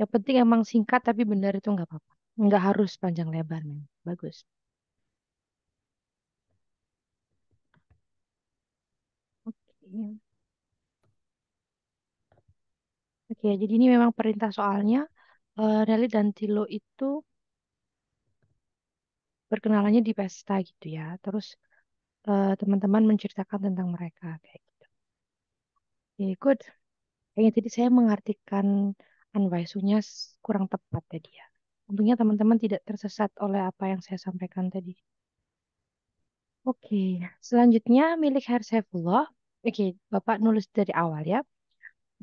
Yang penting emang singkat tapi benar itu nggak apa-apa. Nggak harus panjang lebar, men. Bagus. Oke. Oke, jadi ini memang perintah soalnya. Nelly dan Tilo itu berkenalannya di pesta gitu ya. Terus teman-teman menceritakan tentang mereka kayak gitu. Oke, good. Kayaknya tadi saya mengartikan anwaisunya kurang tepat tadi ya. Untungnya teman-teman tidak tersesat oleh apa yang saya sampaikan tadi. Oke, selanjutnya milik Herr Saifullah. Oke, Bapak nulis dari awal ya.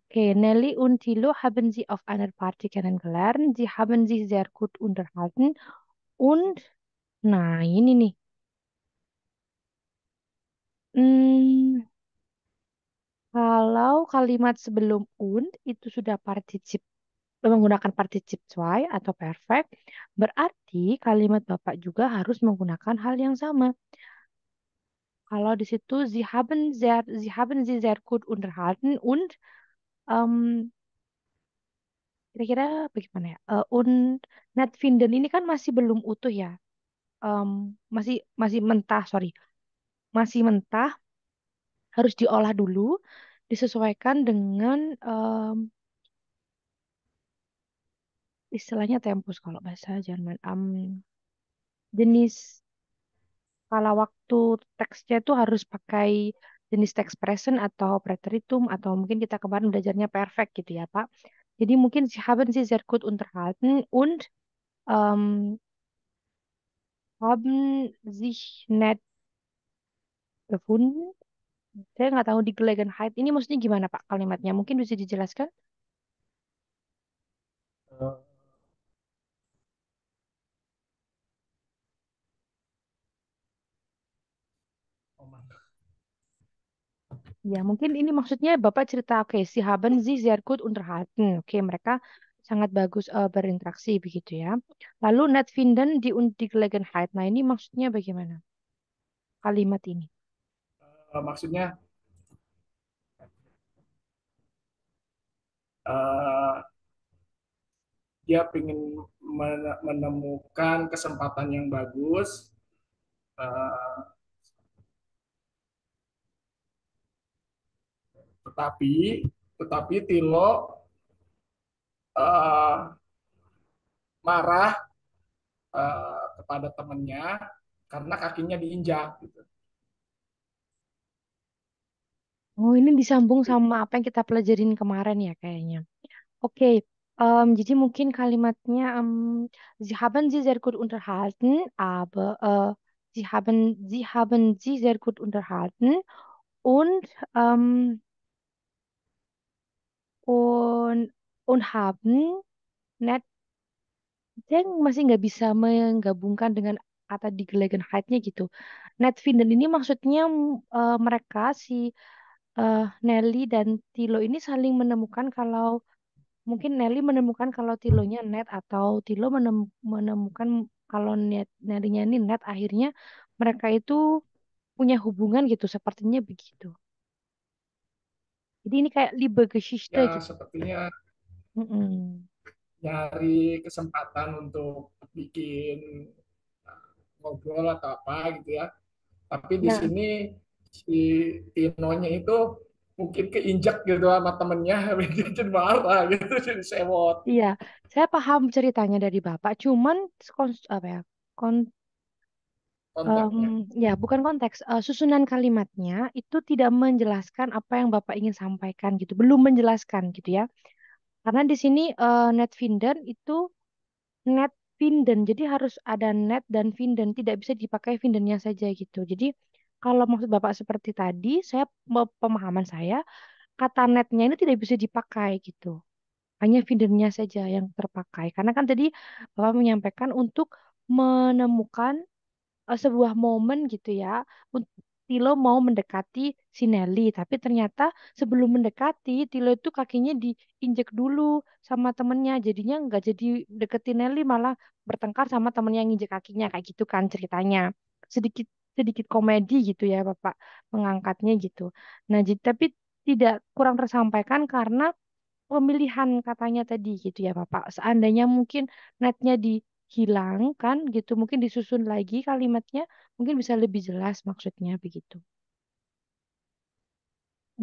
Oke, Nelly und Thilo haben sie auf einer Party kennengelernt. Sie haben sich sehr gut unterhalten. Und, nah ini nih. Hmm, kalau kalimat sebelum und itu sudah particip menggunakan particip zwei atau perfect, berarti kalimat Bapak juga harus menggunakan hal yang sama. Kalau di situ sie haben sie sehr gut unterhalten und kira-kira bagaimana ya? Und net vinden ini kan masih belum utuh ya. Em, masih masih mentah, sorry. Masih mentah, harus diolah dulu, disesuaikan dengan istilahnya tempus kalau bahasa Jerman. Jenis kalau waktu teksnya itu harus pakai jenis teks present atau preteritum atau mungkin kita kemarin belajarnya perfect gitu ya Pak. Jadi mungkin Sie haben Sie sehr gut unterhalten und ähm, haben sich nett gefunden. Saya nggak tahu di Gelegenheit ini maksudnya gimana Pak kalimatnya? Mungkin bisa dijelaskan? Eh, Oman. Ya, mungkin ini maksudnya Bapak cerita, oke, Sie haben Sie sehr gut unterhalten. Oke, mereka sangat bagus berinteraksi begitu ya. Lalu net vinden die Gelegenheit. Nah, ini maksudnya bagaimana? Kalimat ini. Maksudnya eh, dia ingin menemukan kesempatan yang bagus, eh, tetapi Tilo eh, marah kepada temannya karena kakinya diinjak gitu. Oh, ini disambung sama apa yang kita pelajarin kemarin ya kayaknya. Oke, jadi mungkin kalimatnya Sie haben Sie sehr gut unterhalten, aber Sie haben Sie sehr gut unterhalten und ähm, und und haben net saya masih nggak bisa menggabungkan dengan kata di Gelegenheitnya gitu. Net vinden ini maksudnya mereka si Nelly dan Tilo ini saling menemukan kalau mungkin Nelly menemukan kalau Tilonya net atau Tilo menemukan kalau Nellynya ini net akhirnya mereka itu punya hubungan gitu sepertinya begitu. Jadi ini kayak Liebe Geschichte Ya gitu. sepertinya Mm-mm. nyari kesempatan untuk bikin ngobrol atau apa gitu ya. Tapi di Nah, sini si Tinonya itu mungkin keinjak gitu sama temennya, jadi marah gitu, jadi sewot. iya, saya paham ceritanya dari Bapak, cuman apa ya, kontaknya. Ya, bukan konteks. Susunan kalimatnya itu tidak menjelaskan apa yang Bapak ingin sampaikan gitu. Belum menjelaskan gitu ya. Karena di sini net vinden itu net vinden. Jadi harus ada net dan vinden. Tidak bisa dipakai vindennya saja gitu. Jadi kalau maksud Bapak seperti tadi, pemahaman saya, kata netnya ini tidak bisa dipakai gitu. Hanya vindennya saja yang terpakai. Karena kan tadi Bapak menyampaikan untuk menemukan sebuah momen gitu ya. Tilo mau mendekati si Nelly, tapi ternyata sebelum mendekati, Tilo itu kakinya diinjek dulu sama temennya, jadinya nggak jadi deketin Nelly, malah bertengkar sama temennya yang injek kakinya, kayak gitu kan ceritanya. Sedikit sedikit komedi gitu ya Bapak mengangkatnya gitu. Nah, jadi tapi tidak kurang tersampaikan karena pemilihan katanya tadi gitu ya Bapak. Seandainya mungkin netnya dihilangkan gitu, mungkin disusun lagi kalimatnya, mungkin bisa lebih jelas maksudnya begitu.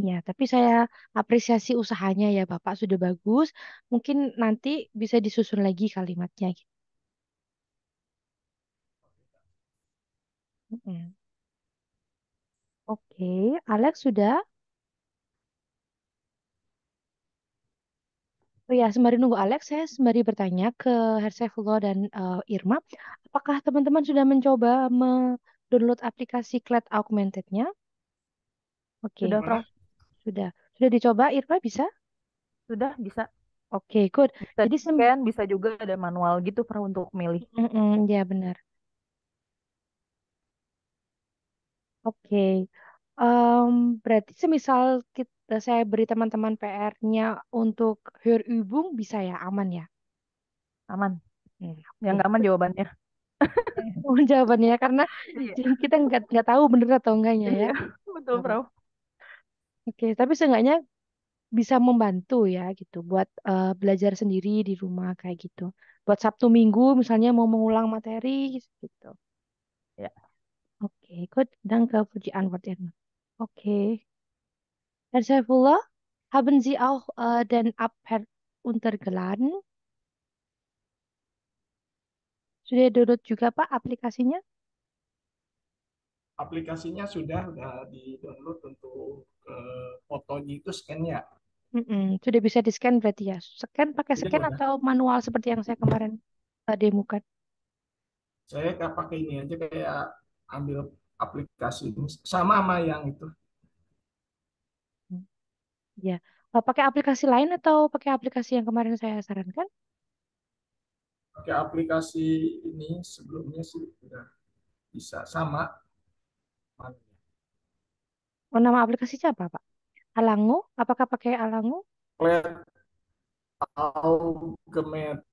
Ya, tapi saya apresiasi usahanya ya Bapak sudah bagus. Mungkin nanti bisa disusun lagi kalimatnya gitu. Mm-mm. Oke, Alex sudah. Oh ya, sembari nunggu Alex, saya sembari bertanya ke Hersefullah dan Irma, apakah teman-teman sudah mencoba mendownload aplikasi Cloud Augmented-nya? Oke, Sudah, Prof. Mana? sudah. Sudah dicoba, Irma bisa? Sudah bisa. Oke, good. Bisa Jadi, scan, bisa juga ada manual gitu, Prof, untuk milih. ya benar. Oke. Berarti semisal saya beri teman-teman PR-nya untuk Hörübung, bisa ya, aman ya? Aman. Yang Oke. nggak aman jawabannya. Jawabannya karena Iya. kita nggak tahu bener atau enggaknya ya. Iya, betul, Nggak apa-apa. Prof. Oke, tapi seenggaknya bisa membantu ya gitu buat belajar sendiri di rumah kayak gitu. Buat Sabtu Minggu misalnya mau mengulang materi gitu. Ya. Oke, gut, danke für die Antwort, Irma. Okay. Herr Saifullah, haben Sie auch den App heruntergeladen? Sudah download juga Pak aplikasinya? Aplikasinya sudah di-download untuk fotonya itu scan-nya. Sudah bisa di-scan berarti ya. Scan pakai Sudah, scan sudah. atau manual seperti yang saya kemarin demokan? Saya nggak pakai ini aja, kayak ambil aplikasi ini sama yang itu. Hmm, Ya. Pakai aplikasi lain atau pakai aplikasi yang kemarin saya sarankan? Pakai aplikasi ini sebelumnya sih sudah bisa sama. Oh, nama aplikasinya apa Pak? Alango? Apakah pakai Alango? Cloud Augmented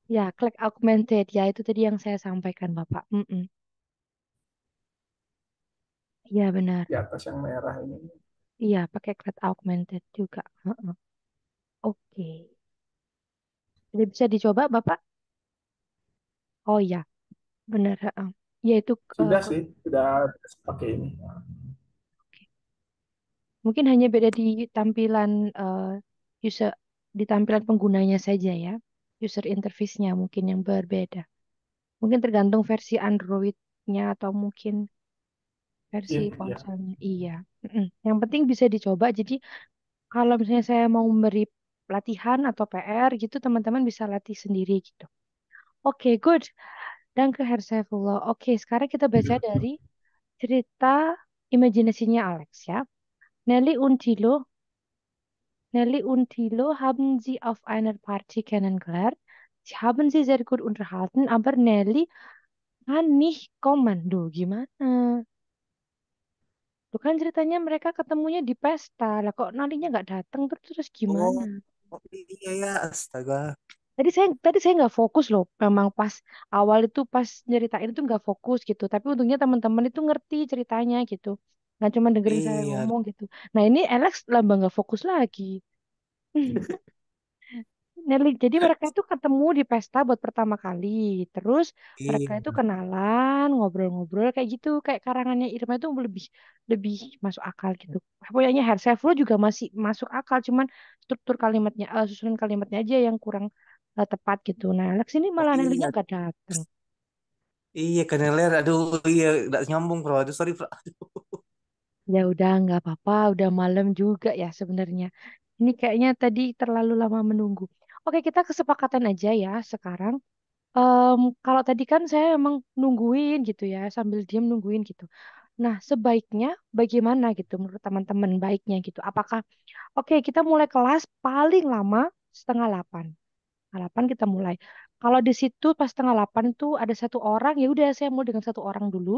Ya, Click Augmented. Ya, itu tadi yang saya sampaikan Bapak. Iya, benar. di atas yang merah ini. Iya, pakai Click Augmented juga. Oke. Sudah bisa dicoba Bapak? Oh iya, benar. Ya, itu Sudah sih, sudah pakai ini. mungkin hanya beda di tampilan user, di tampilan penggunanya saja ya. User interface-nya mungkin yang berbeda. Mungkin tergantung versi Android-nya atau mungkin versi Mungkin ya. ponselnya. Iya. Yang penting bisa dicoba. Jadi kalau misalnya saya mau memberi latihan atau PR gitu, teman-teman bisa latih sendiri gitu. Oke, good. Dan ke Herr Saifullah. Oke, sekarang kita baca dari cerita imajinasinya Alex ya. Nelly und Thilo Nelly und Thilo haben sie auf einer Party kennengelernt. Sie haben sie sehr gut unterhalten, aber Nelly kann nicht kommen. Duh, gimana? Tuh kan ceritanya mereka ketemunya di pesta. Lah kok Nelly-nya nggak datang terus Oh, gimana? oh iya ya, astaga. Tadi saya nggak fokus loh. Memang pas awal itu pas nyeritain itu nggak fokus gitu. Tapi untungnya teman-teman itu ngerti ceritanya gitu. Nggak cuma dengerin saya Iya, ngomong gitu. Nah ini Alex lambang nggak fokus lagi. Nelly, jadi mereka itu ketemu di pesta buat pertama kali. Terus mereka itu iya. kenalan, ngobrol-ngobrol kayak gitu. Kayak karangannya Irma itu lebih lebih masuk akal gitu. Pokoknya Herseflo juga masih masuk akal, cuman struktur kalimatnya, susunan kalimatnya aja yang kurang tepat gitu. Nah, Alex ini Oh malah Nelly-nya iya, nggak datang. Iya, Kaneler. Aduh, iya, nggak nyambung, bro. Aduh, sorry, bro. Ya udah nggak apa-apa, udah malam juga ya sebenarnya. Ini kayaknya tadi terlalu lama menunggu. Oke, kita kesepakatan aja ya sekarang. Kalau tadi kan saya emang nungguin gitu ya, sambil diam nungguin gitu. Nah, sebaiknya bagaimana gitu menurut teman-teman baiknya gitu? Apakah oke kita mulai kelas paling lama setengah 8. Setengah 8 kita mulai. Kalau di situ pas setengah 8 itu ada satu orang, ya udah saya mau dengan satu orang dulu.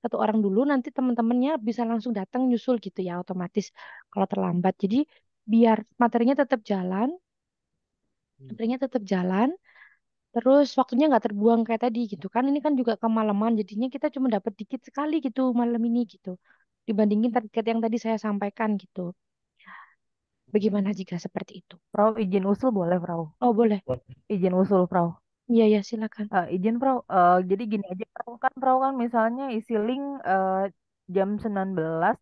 Satu orang dulu nanti teman-temannya bisa langsung datang nyusul gitu ya otomatis kalau terlambat. Jadi biar materinya tetap jalan, terus waktunya nggak terbuang kayak tadi gitu kan. Ini kan juga kemalaman, jadinya kita cuma dapat dikit sekali gitu malam ini gitu. Dibandingin target yang tadi saya sampaikan gitu. Bagaimana jika seperti itu? Frau, izin usul boleh, Frau? Oh boleh. Izin usul, Frau. Iya ya silakan. Izin, Frau. Jadi gini aja, Frau kan misalnya isi link jam 19,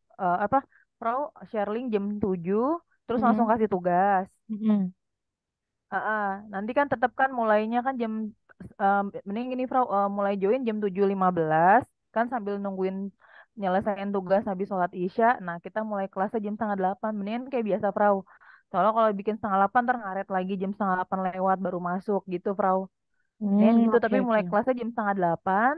apa, Frau share link jam 7, terus langsung Mm-mm. kasih tugas. Mm-mm. Nanti kan tetap kan mulainya kan mending gini, Frau, mulai join jam 7.15, kan sambil nungguin nyelesain tugas habis sholat Isya. Nah, kita mulai kelasnya jam setengah 8. Mendingan kayak biasa, Frau. Soalnya kalau bikin setengah 8 ntar ngaret lagi jam setengah 8 lewat baru masuk gitu, Frau. Nih gitu, Oke tapi oke. mulai kelasnya jam setengah 8.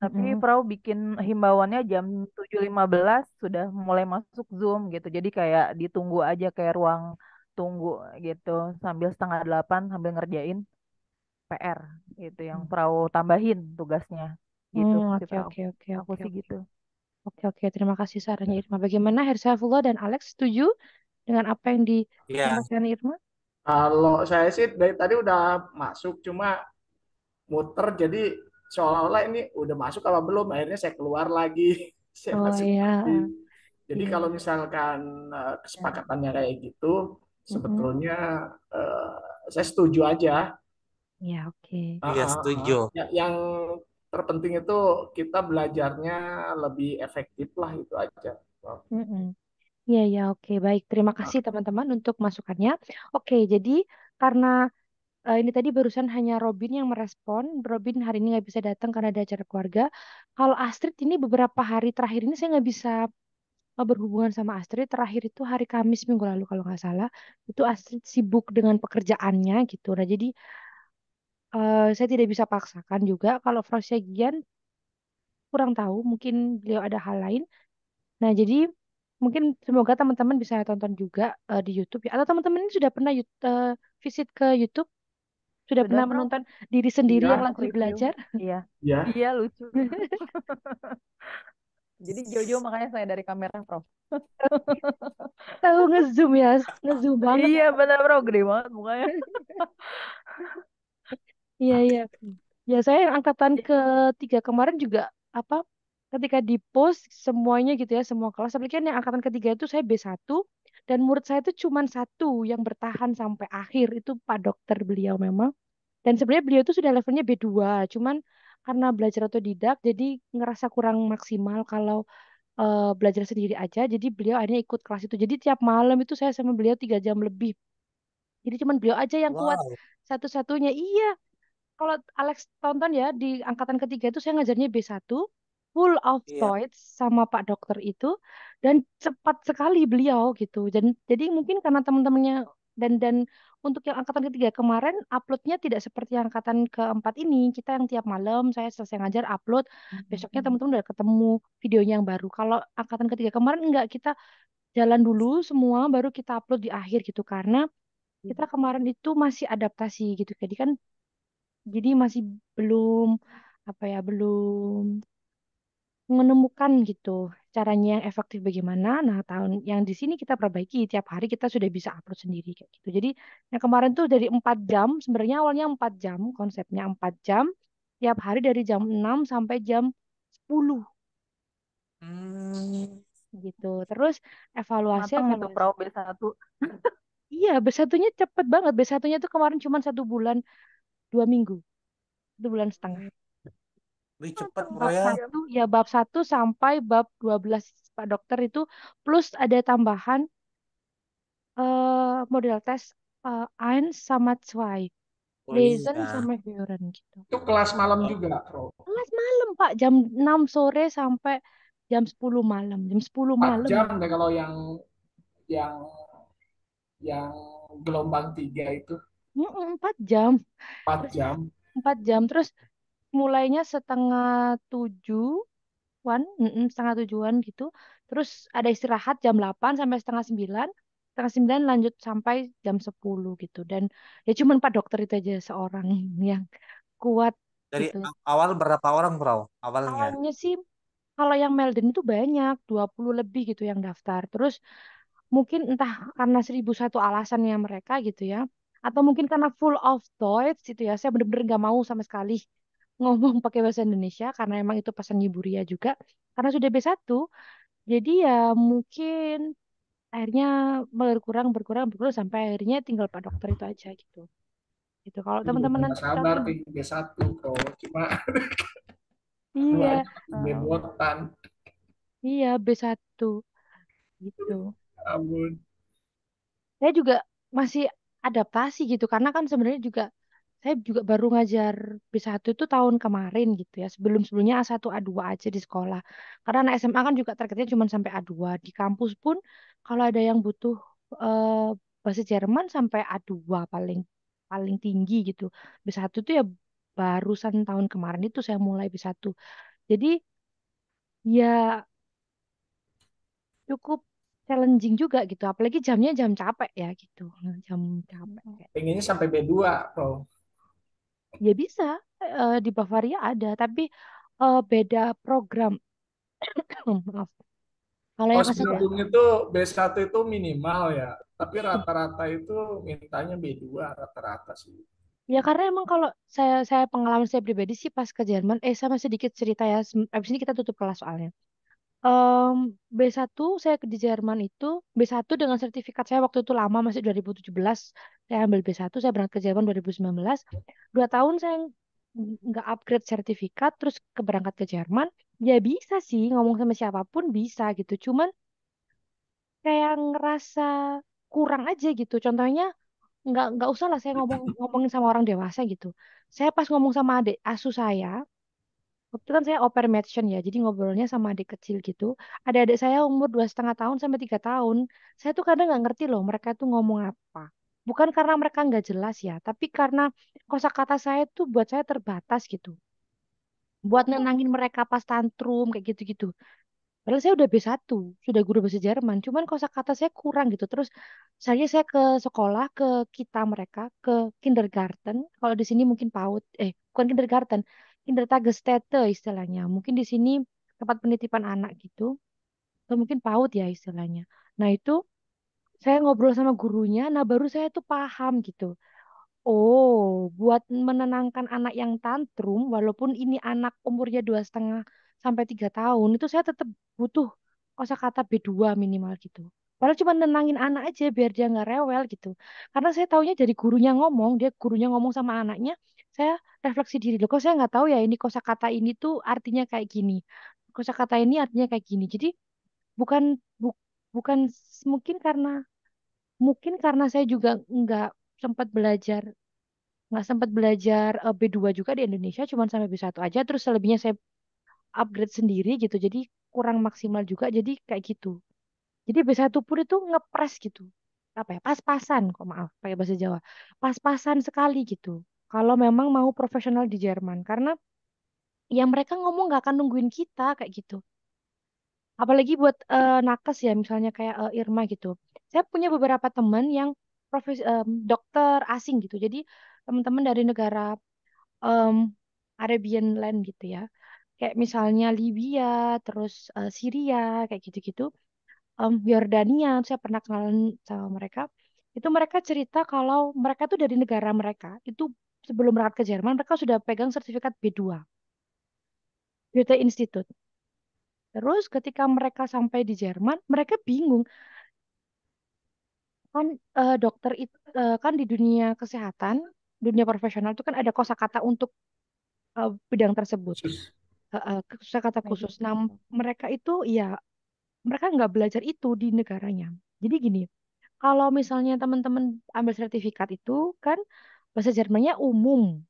Tapi Mm-mm. Frau bikin himbauannya jam 7.15 sudah mulai masuk Zoom gitu. Jadi kayak ditunggu aja kayak ruang tunggu gitu. Sambil setengah 8 sambil ngerjain PR gitu. Yang Frau tambahin tugasnya gitu sih, Oke Frau. oke oke Aku oke sih oke. gitu. Oke oke. Terima kasih sarannya Irma. Bagaimana Hersafullah dan Alex setuju dengan apa yang Ya, disampaikan Irma? Kalau saya sih dari tadi udah masuk, cuma muter jadi seolah-olah ini udah masuk apa belum. Akhirnya saya keluar lagi, saya Oh masuk lagi. ya, Jadi iya kalau iya. misalkan Ya. kesepakatannya kayak gitu, Mm-mm. sebetulnya eh, saya setuju aja. Ya oke. iya setuju. Yang terpenting itu kita belajarnya lebih efektif lah itu aja. Mm-mm. Iya ya oke baik. Terima Ah, kasih teman-teman untuk masukannya. Oke jadi karena ini tadi barusan hanya Robin yang merespon. Robin hari ini nggak bisa datang karena ada acara keluarga. Kalau Astrid ini beberapa hari terakhir ini saya nggak bisa berhubungan sama Astrid. Terakhir itu hari Kamis minggu lalu kalau nggak salah. Itu Astrid sibuk dengan pekerjaannya gitu. Nah jadi saya tidak bisa paksakan juga. Kalau Frosyagian kurang tahu. Mungkin beliau ada hal lain. Nah jadi mungkin semoga teman-teman bisa tonton juga di YouTube ya. Atau teman-teman ini sudah pernah visit ke YouTube? Sudah Sudah, pernah Frau. menonton diri sendiri yang iya, Untuk lagi review. belajar? Iya. ya. Iya, lucu. Jadi jauh-jauh makanya saya dari kamera, Frau. Tahu ngezoom ya, ngezoom banget Iya, ya. benar, Bro. Gede banget mukanya. Iya iya. Ya saya yang angkatan ketiga kemarin juga apa? Ketika di post semuanya gitu ya, semua kelas. Tapi kan yang angkatan ketiga itu saya B1 dan murid saya itu cuma satu yang bertahan sampai akhir itu Pak Dokter beliau memang. Dan sebenarnya beliau itu sudah levelnya B2, cuman karena belajar otodidak jadi ngerasa kurang maksimal kalau belajar sendiri aja. Jadi beliau akhirnya ikut kelas itu. Jadi tiap malam itu saya sama beliau 3 jam lebih. Jadi cuman beliau aja yang kuat Wow. satu-satunya. Iya, kalau Alex tonton ya di angkatan ketiga itu saya ngajarnya B1 full of Iya. thoughts sama Pak Dokter itu dan cepat sekali beliau gitu. Dan jadi mungkin karena teman-temannya dan untuk yang angkatan ketiga kemarin uploadnya tidak seperti yang angkatan keempat ini. Kita yang tiap malam saya selesai ngajar upload, besoknya teman-teman udah ketemu videonya yang baru. Kalau angkatan ketiga kemarin enggak, kita jalan dulu semua baru kita upload di akhir gitu karena kita kemarin itu masih adaptasi gitu. Jadi masih belum apa ya, belum menemukan gitu caranya yang efektif bagaimana. Nah, tahun yang di sini kita perbaiki tiap hari kita sudah bisa upload sendiri kayak gitu. Jadi yang kemarin tuh dari 4 jam, sebenarnya awalnya 4 jam, konsepnya 4 jam tiap hari dari jam 6 sampai jam 10 Hmm, gitu. Terus evaluasi Mateng itu, evaluasi. Frau, B1. Iya, B1-nya cepet banget. B1-nya tuh kemarin cuma 1 bulan 2 minggu, 1 bulan setengah. lebih cepat, Mateng bro Bab ya. satu ya bab 1 sampai bab 12 Pak Dokter itu plus ada tambahan model tes 1 sama 2. Lesen kuliah. sama Viren gitu. Itu kelas malam Oh, juga, Bro. Kelas malam, Pak, jam 6 sore sampai jam 10 malam. Jam 10 4 malam jam itu. deh kalau yang yang gelombang 3 itu 4 jam. 4 Terus jam. 4 jam. Terus mulainya setengah tujuan, setengah tujuan gitu. Terus ada istirahat jam 8 sampai setengah 9. Setengah 9 lanjut sampai jam 10 gitu. Dan ya cuman Pak dokter itu aja seorang yang kuat dari gitu. awal berapa orang, Bro? Awalnya. Awalnya sih kalau yang Melden itu banyak, 20 lebih gitu yang daftar. Terus mungkin entah karena 1001 alasannya mereka gitu ya. Atau mungkin karena full of thoughts gitu ya. Saya bener-bener nggak mau sama sekali ngomong pakai bahasa Indonesia karena emang itu pesan Ibu Ria juga. Karena sudah B1, jadi ya mungkin akhirnya berkurang sampai akhirnya tinggal Pak dokter itu aja gitu. Gitu. Kalau Aku juga teman-teman udah gak nanti sabar tahun, pengen B1, Bro. Cuma iya, duanya masih bebotan. iya B1 gitu. Ampun. Saya juga masih adaptasi gitu karena kan sebenarnya juga saya juga baru ngajar B1 itu tahun kemarin gitu ya. Sebelum-sebelumnya A1 A2 aja di sekolah. Karena anak SMA kan juga targetnya cuma sampai A2. Di kampus pun kalau ada yang butuh eh, bahasa Jerman sampai A2 paling paling tinggi gitu. B1 itu ya barusan tahun kemarin itu saya mulai B1. Jadi ya cukup challenging juga gitu. Apalagi jamnya jam capek ya gitu. Jam capek. Pengennya sampai B2, Bro. Ya bisa, di Bavaria ada, tapi beda program. Maaf. Kalau Oh, yang A1 sebelumnya tuh B1 itu minimal ya. Tapi rata-rata itu mintanya B2 rata-rata sih. ya karena emang kalau saya pengalaman saya pribadi sih pas ke Jerman, sama sedikit cerita ya, abis ini kita tutup kelas soalnya. B1 saya di Jerman itu B1 dengan sertifikat saya waktu itu lama masih 2017 saya ambil B1 saya berangkat ke Jerman 2019 2 tahun saya nggak upgrade sertifikat terus keberangkat ke Jerman ya bisa sih ngomong sama siapapun bisa gitu cuman kayak ngerasa kurang aja gitu contohnya nggak usah lah saya ngomongin sama orang dewasa gitu saya pas ngomong sama adik asuh saya waktu itu kan saya oper medicine ya, jadi ngobrolnya sama adik kecil gitu. Ada adik saya umur 2,5 tahun sampai 3 tahun. Saya tuh kadang nggak ngerti loh mereka tuh ngomong apa. Bukan karena mereka nggak jelas ya, tapi karena kosakata saya tuh buat saya terbatas gitu. Buat nenangin mereka pas tantrum kayak gitu-gitu. Padahal saya udah B1, sudah guru bahasa Jerman. Cuman kosakata saya kurang gitu. Terus saya ke sekolah, ke kita mereka, ke kindergarten. Kalau di sini mungkin PAUD, bukan kindergarten, Kindertagesstätte istilahnya. Mungkin di sini tempat penitipan anak gitu. Atau mungkin PAUD ya istilahnya. Nah itu saya ngobrol sama gurunya, nah baru saya tuh paham gitu. Oh, buat menenangkan anak yang tantrum, walaupun ini anak umurnya 2,5 sampai 3 tahun, itu saya tetap butuh kosakata B2 minimal gitu. Padahal cuma nenangin anak aja biar dia nggak rewel gitu. Karena saya taunya dari gurunya ngomong sama anaknya, saya refleksi diri loh. Kok saya nggak tahu ya ini kosakata ini tuh artinya kayak gini. Kosakata ini artinya kayak gini. Jadi bukan bu- bukan mungkin karena saya juga nggak sempat belajar B2 juga di Indonesia cuma sampai B1 aja terus selebihnya saya upgrade sendiri gitu jadi kurang maksimal juga jadi kayak gitu jadi B1 pun itu ngepres gitu apa ya pas-pasan kok maaf pakai bahasa Jawa pas-pasan sekali gitu kalau memang mau profesional di Jerman karena ya mereka ngomong nggak akan nungguin kita kayak gitu apalagi buat nakes ya misalnya kayak Irma gitu saya punya beberapa teman yang dokter asing gitu jadi teman-teman dari negara em, Arabian land gitu ya. Kayak misalnya Libya, terus Syria, kayak gitu-gitu. Yordania, saya pernah kenalan sama mereka. Itu mereka cerita kalau mereka tuh dari negara mereka, itu sebelum berangkat ke Jerman, mereka sudah pegang sertifikat B2, Goethe Institute. Terus ketika mereka sampai di Jerman, mereka bingung. Kan dokter itu, kan di dunia kesehatan, dunia profesional itu kan ada kosakata untuk bidang tersebut. Khusus. Kosakata khusus. Nah, mereka itu ya mereka nggak belajar itu di negaranya. Jadi gini, kalau misalnya teman-teman ambil sertifikat itu kan Bahasa Jermannya umum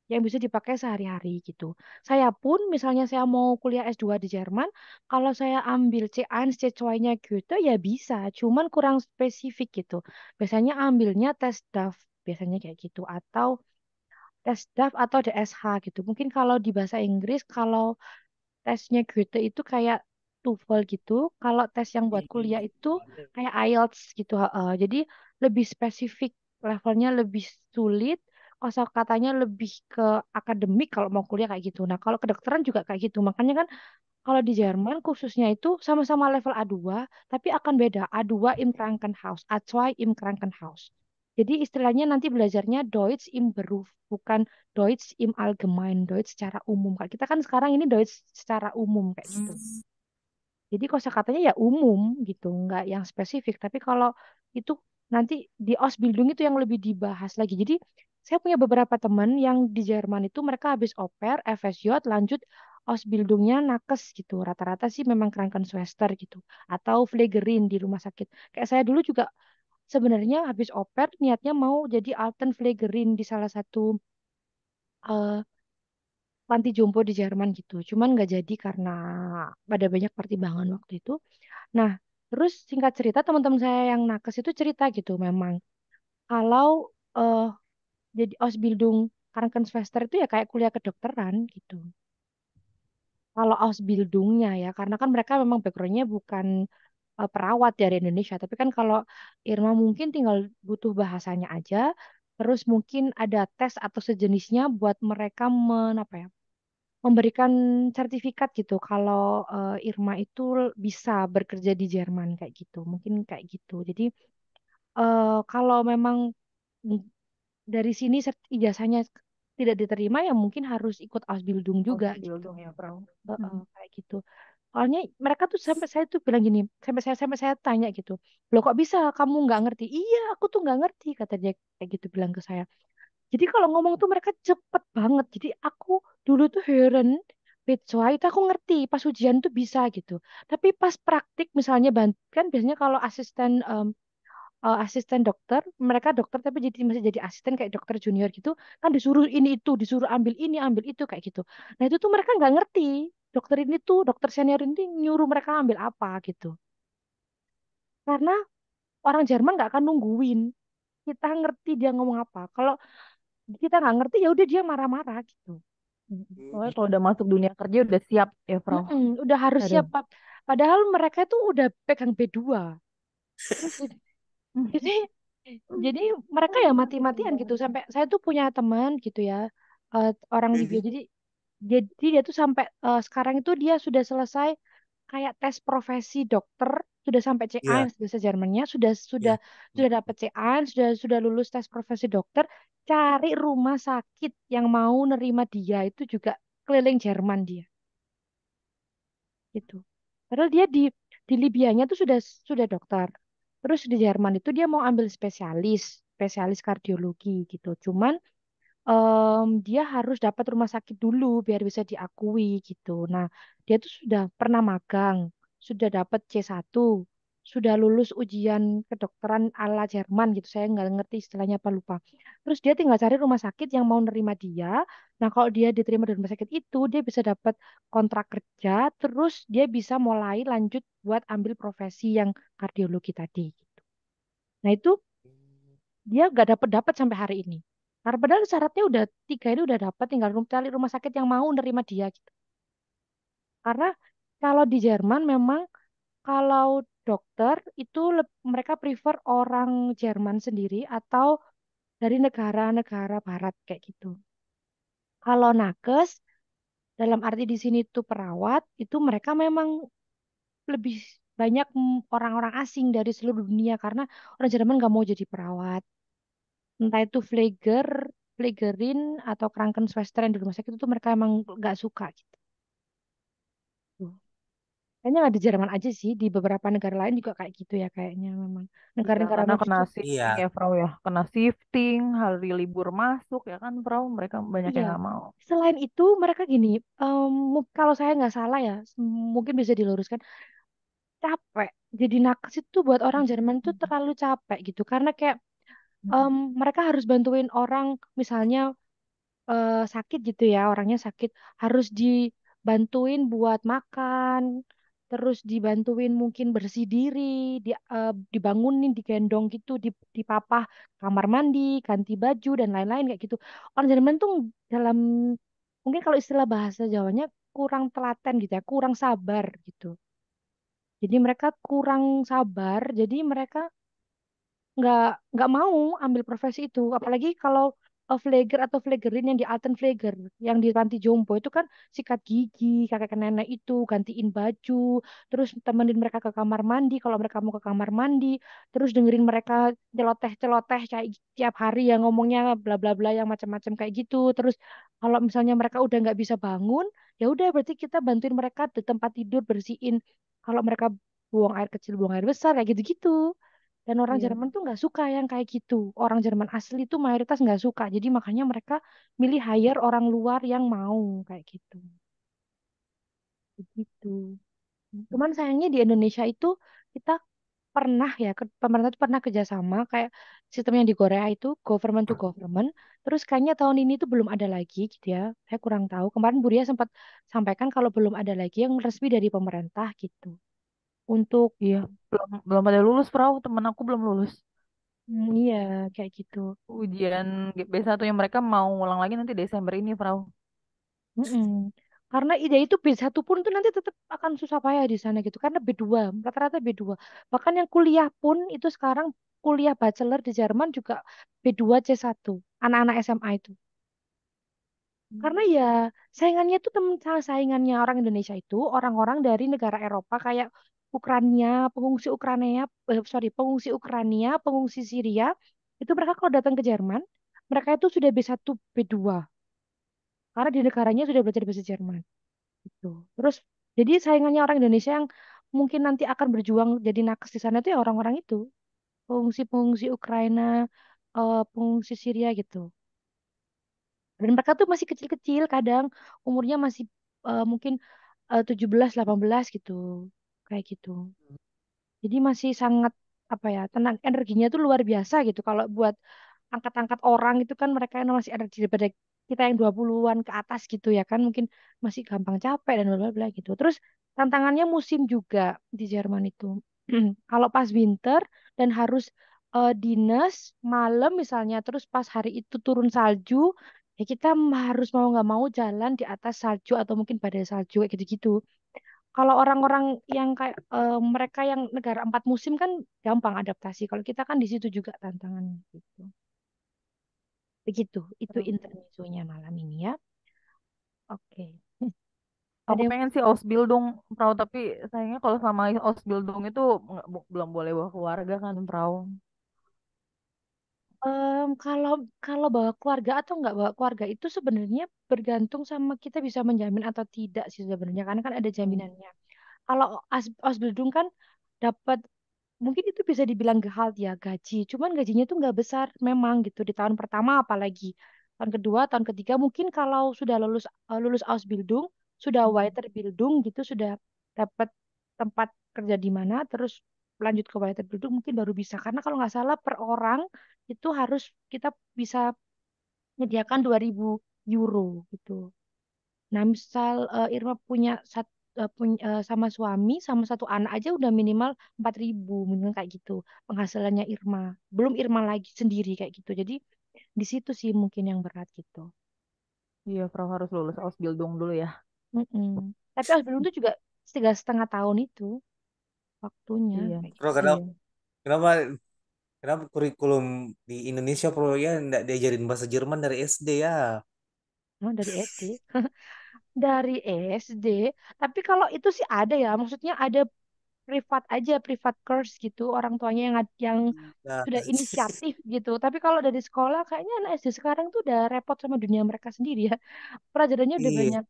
yang bisa dipakai sehari-hari gitu. Saya pun misalnya saya mau kuliah S2 di Jerman, kalau saya ambil C1, C2-nya Goethe ya bisa, cuman kurang spesifik gitu. Biasanya ambilnya tes DAF, biasanya kayak gitu, atau tes DAF atau DSH gitu. Mungkin kalau di bahasa Inggris, kalau tesnya Goethe itu kayak TOEFL gitu. Kalau tes yang buat kuliah itu kayak IELTS gitu. Heeh. Jadi lebih spesifik, levelnya lebih sulit, kosakatanya lebih ke akademik kalau mau kuliah kayak gitu. Nah, kalau kedokteran juga kayak gitu. Makanya kan kalau di Jerman khususnya itu sama-sama level A2, tapi akan beda. A2 im Krankenhaus, A2 im Krankenhaus. Jadi istilahnya nanti belajarnya Deutsch im Beruf, bukan Deutsch im Allgemein, Deutsch secara umum. Kayak kita kan sekarang ini Deutsch secara umum kayak gitu. Jadi kosakatanya ya umum gitu, nggak yang spesifik. Tapi kalau itu nanti di Ausbildung itu yang lebih dibahas lagi. Jadi saya punya beberapa teman yang di Jerman itu mereka habis oper, FSJ, lanjut Ausbildungnya nakes gitu. Rata-rata sih memang Krankenschwester gitu. Atau Pflegerin di rumah sakit. Kayak saya dulu juga sebenarnya habis oper niatnya mau jadi Altenpflegerin di salah satu eh, panti jompo di Jerman gitu. Cuman nggak jadi karena ada banyak pertimbangan waktu itu. Nah, terus singkat cerita teman-teman saya yang nakes itu cerita gitu memang kalau eh jadi Ausbildung Krankenschwester itu ya kayak kuliah kedokteran gitu. Kalau Ausbildungnya ya, karena kan mereka memang backgroundnya bukan perawat dari Indonesia, tapi kan kalau Irma mungkin tinggal butuh bahasanya aja, terus mungkin ada tes atau sejenisnya buat mereka apa ya, memberikan sertifikat gitu kalau Irma itu bisa bekerja di Jerman kayak gitu, mungkin kayak gitu. Jadi kalau memang mm, dari sini ijazahnya tidak diterima ya mungkin harus ikut Ausbildung juga gitu. Ausbildung ya, Frau. Kayak gitu. Soalnya mereka tuh sampai saya tuh bilang gini, sampai saya tanya gitu, loh kok bisa kamu nggak ngerti? Iya, aku tuh nggak ngerti kata dia kayak gitu bilang ke saya. Jadi kalau ngomong tuh mereka cepet banget. Jadi aku dulu tuh heran, Betsua itu aku ngerti pas ujian tuh bisa gitu. Tapi pas praktik misalnya kan biasanya kalau asisten dokter, mereka dokter tapi jadi masih jadi asisten kayak dokter junior gitu, kan disuruh ini itu, disuruh ambil ini, ambil itu kayak gitu. Nah itu tuh mereka nggak ngerti. Dokter ini tuh, dokter senior ini nyuruh mereka ambil apa gitu. Karena orang Jerman nggak akan nungguin kita ngerti dia ngomong apa. Kalau kita nggak ngerti ya udah dia marah-marah gitu. Soalnya kalau udah masuk dunia kerja udah siap ya, Frau. Udah harus Aduh. siap. Padahal mereka tuh udah pegang B2. Jadi jadi mereka ya mati-matian gitu sampai saya tuh punya teman gitu ya orang Libya jadi dia tuh sampai sekarang itu dia sudah selesai kayak tes profesi dokter sudah sampai C1 Ya, bahasa Jermannya sudah ya. sudah dapat C1 sudah lulus tes profesi dokter cari rumah sakit yang mau nerima dia itu juga keliling Jerman dia gitu padahal dia di Libyanya tuh sudah dokter terus di Jerman itu dia mau ambil spesialis kardiologi gitu cuman dia harus dapat rumah sakit dulu biar bisa diakui gitu. Nah, dia tuh sudah pernah magang, sudah dapat C1, sudah lulus ujian kedokteran ala Jerman gitu. Saya nggak ngerti istilahnya apa lupa. Terus dia tinggal cari rumah sakit yang mau nerima dia. Nah, kalau dia diterima di rumah sakit itu, dia bisa dapat kontrak kerja, terus dia bisa mulai lanjut buat ambil profesi yang kardiologi tadi. Gitu. Nah, itu dia nggak dapat dapat sampai hari ini. Karena padahal syaratnya udah tiga ini udah dapat, tinggal cari rumah sakit yang mau nerima dia gitu. Karena kalau di Jerman memang kalau dokter itu mereka prefer orang Jerman sendiri atau dari negara-negara Barat kayak gitu. Kalau nakes dalam arti di sini tuh perawat itu mereka memang lebih banyak orang-orang asing dari seluruh dunia karena orang Jerman nggak mau jadi perawat. Entah itu Pflegerin atau Krankenschwester yang di rumah sakit itu mereka emang nggak suka gitu. Kayaknya nggak di Jerman aja sih, di beberapa negara lain juga kayak gitu ya kayaknya memang. Iya, Negara-negara karena maju kena tuh, shifting Iya. ya, Frau ya. Kena shifting, hari libur masuk ya kan, Frau. Mereka banyak iya. yang nggak mau. Selain itu mereka gini, kalau saya nggak salah ya, mungkin bisa diluruskan, capek. Jadi nakes itu buat orang Jerman tuh terlalu capek gitu, karena kayak mereka harus bantuin orang misalnya sakit gitu ya, orangnya sakit harus dibantuin buat makan, terus dibantuin mungkin bersih diri, dibangunin, digendong gitu, dipapah kamar mandi, ganti baju dan lain-lain kayak gitu. Orang Jerman tuh dalam mungkin kalau istilah bahasa Jawanya kurang telaten gitu ya, kurang sabar gitu. Jadi mereka kurang sabar, jadi mereka nggak nggak mau ambil profesi itu, apalagi kalau flagger atau flaggerin yang di Altenpfleger yang di panti jompo itu kan sikat gigi kakek nenek itu, gantiin baju, terus temenin mereka ke kamar mandi kalau mereka mau ke kamar mandi, terus dengerin mereka celoteh celoteh kayak tiap hari yang ngomongnya bla bla bla yang macam-macam kayak gitu. Terus kalau misalnya mereka udah nggak bisa bangun, ya udah berarti kita bantuin mereka di tempat tidur bersihin, kalau mereka buang air kecil buang air besar kayak gitu-gitu. Dan orang Iya. Jerman tuh nggak suka yang kayak gitu. Orang Jerman asli tuh mayoritas nggak suka. Jadi makanya mereka milih hire orang luar yang mau kayak gitu. Begitu. Cuman sayangnya di Indonesia itu kita pernah ya, pemerintah tuh pernah kerjasama kayak sistem yang di Korea itu government to government. Terus kayaknya tahun ini tuh belum ada lagi gitu ya. Saya kurang tahu. Kemarin Bu Ria sempat sampaikan kalau belum ada lagi yang resmi dari pemerintah gitu. Untuk Iya, belum belum pada lulus, Frau. Temen aku belum lulus. iya kayak gitu. Ujian B1 yang mereka mau ulang lagi nanti Desember ini, Frau. Mm-mm. Karena ide itu B1 pun itu nanti tetap akan susah payah di sana gitu. Karena B2, rata-rata B2. Bahkan yang kuliah pun itu sekarang kuliah bachelor di Jerman juga B2 C1. Anak-anak SMA itu. Karena ya saingannya tuh temen saingannya orang Indonesia itu orang-orang dari negara Eropa kayak Ukraina, pengungsi Ukraina, pengungsi Ukraina, pengungsi Syria. Itu mereka kalau datang ke Jerman, mereka itu sudah B1, B2. Karena di negaranya sudah belajar bahasa Jerman. Gitu. Terus jadi saingannya orang Indonesia yang mungkin nanti akan berjuang jadi nakes di sana itu ya orang-orang itu, pengungsi-pengungsi Ukraina, pengungsi Syria gitu. Dan mereka tuh masih kecil-kecil, kadang umurnya masih mungkin 17, 18 gitu, kayak gitu. Jadi masih sangat apa ya, tenang, energinya tuh luar biasa gitu. Kalau buat angkat-angkat orang itu kan mereka yang masih energi daripada kita yang 20-an ke atas gitu ya kan mungkin masih gampang capek dan bla bla bla gitu. Terus tantangannya musim juga di Jerman itu. Kalau pas winter dan harus dinas malam misalnya terus pas hari itu turun salju, ya kita harus mau nggak mau jalan di atas salju atau mungkin badai salju kayak gitu-gitu. Kalau orang-orang yang kayak mereka yang negara 4 musim kan gampang adaptasi. Kalau kita kan di situ juga tantangannya gitu. Begitu, itu intermezzonya malam ini ya. Oke. Ada Aku yang pengen sih Ausbildung, Frau, tapi sayangnya kalau selama Ausbildung itu belum boleh bawa keluarga kan, Frau. kalau kalau bawa keluarga atau nggak bawa keluarga itu sebenarnya bergantung sama kita bisa menjamin atau tidak sih sebenarnya karena kan ada Hmm. jaminannya. Kalau Ausbildung kan dapat mungkin itu bisa dibilang gehalt ya gaji, cuman gajinya tuh nggak besar memang gitu di tahun pertama apalagi tahun kedua, tahun ketiga mungkin kalau sudah lulus Ausbildung, sudah Weiterbildung gitu, sudah dapat tempat kerja di mana, terus lanjut ke Weiterbildung mungkin baru bisa karena kalau nggak salah per orang itu harus kita bisa menyediakan 2.000 euro gitu. Nah, misal Irma punya sama suami sama satu anak aja udah minimal 4.000 minimal kayak gitu penghasilannya Irma. Belum Irma lagi sendiri kayak gitu. Jadi di situ sih mungkin yang berat gitu. Iya, Frau harus lulus Ausbildung dulu ya. Mm-mm. Tapi Ausbildung itu juga 3,5 tahun itu waktunya Iya, kayak Bro, gitu. iya. kenapa kenapa kurikulum di Indonesia bro ya nggak diajarin bahasa Jerman dari SD ya? Oh, dari SD. Dari SD. Tapi kalau itu sih ada ya. Maksudnya ada privat aja, privat course gitu. Orang tuanya yang Nah, sudah inisiatif gitu. Tapi kalau dari sekolah kayaknya anak SD sekarang tuh udah repot sama dunia mereka sendiri ya. Pelajarannya udah iya. banyak.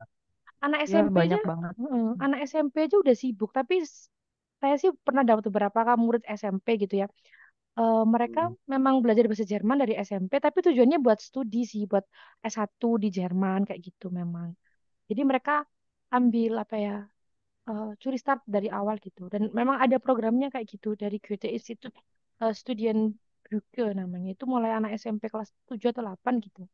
Anak Ya, SMP aja, banyak banget. anak SMP aja udah sibuk. Tapi saya sih pernah dapat beberapa kan murid SMP gitu ya. Mereka Hmm. memang belajar bahasa Jerman dari SMP, tapi tujuannya buat studi sih, buat S1 di Jerman kayak gitu memang. Jadi mereka ambil apa ya, curi start dari awal gitu. Dan memang ada programnya kayak gitu dari Goethe Institut Studien Brugge namanya. Itu mulai anak SMP kelas 7 atau 8 gitu.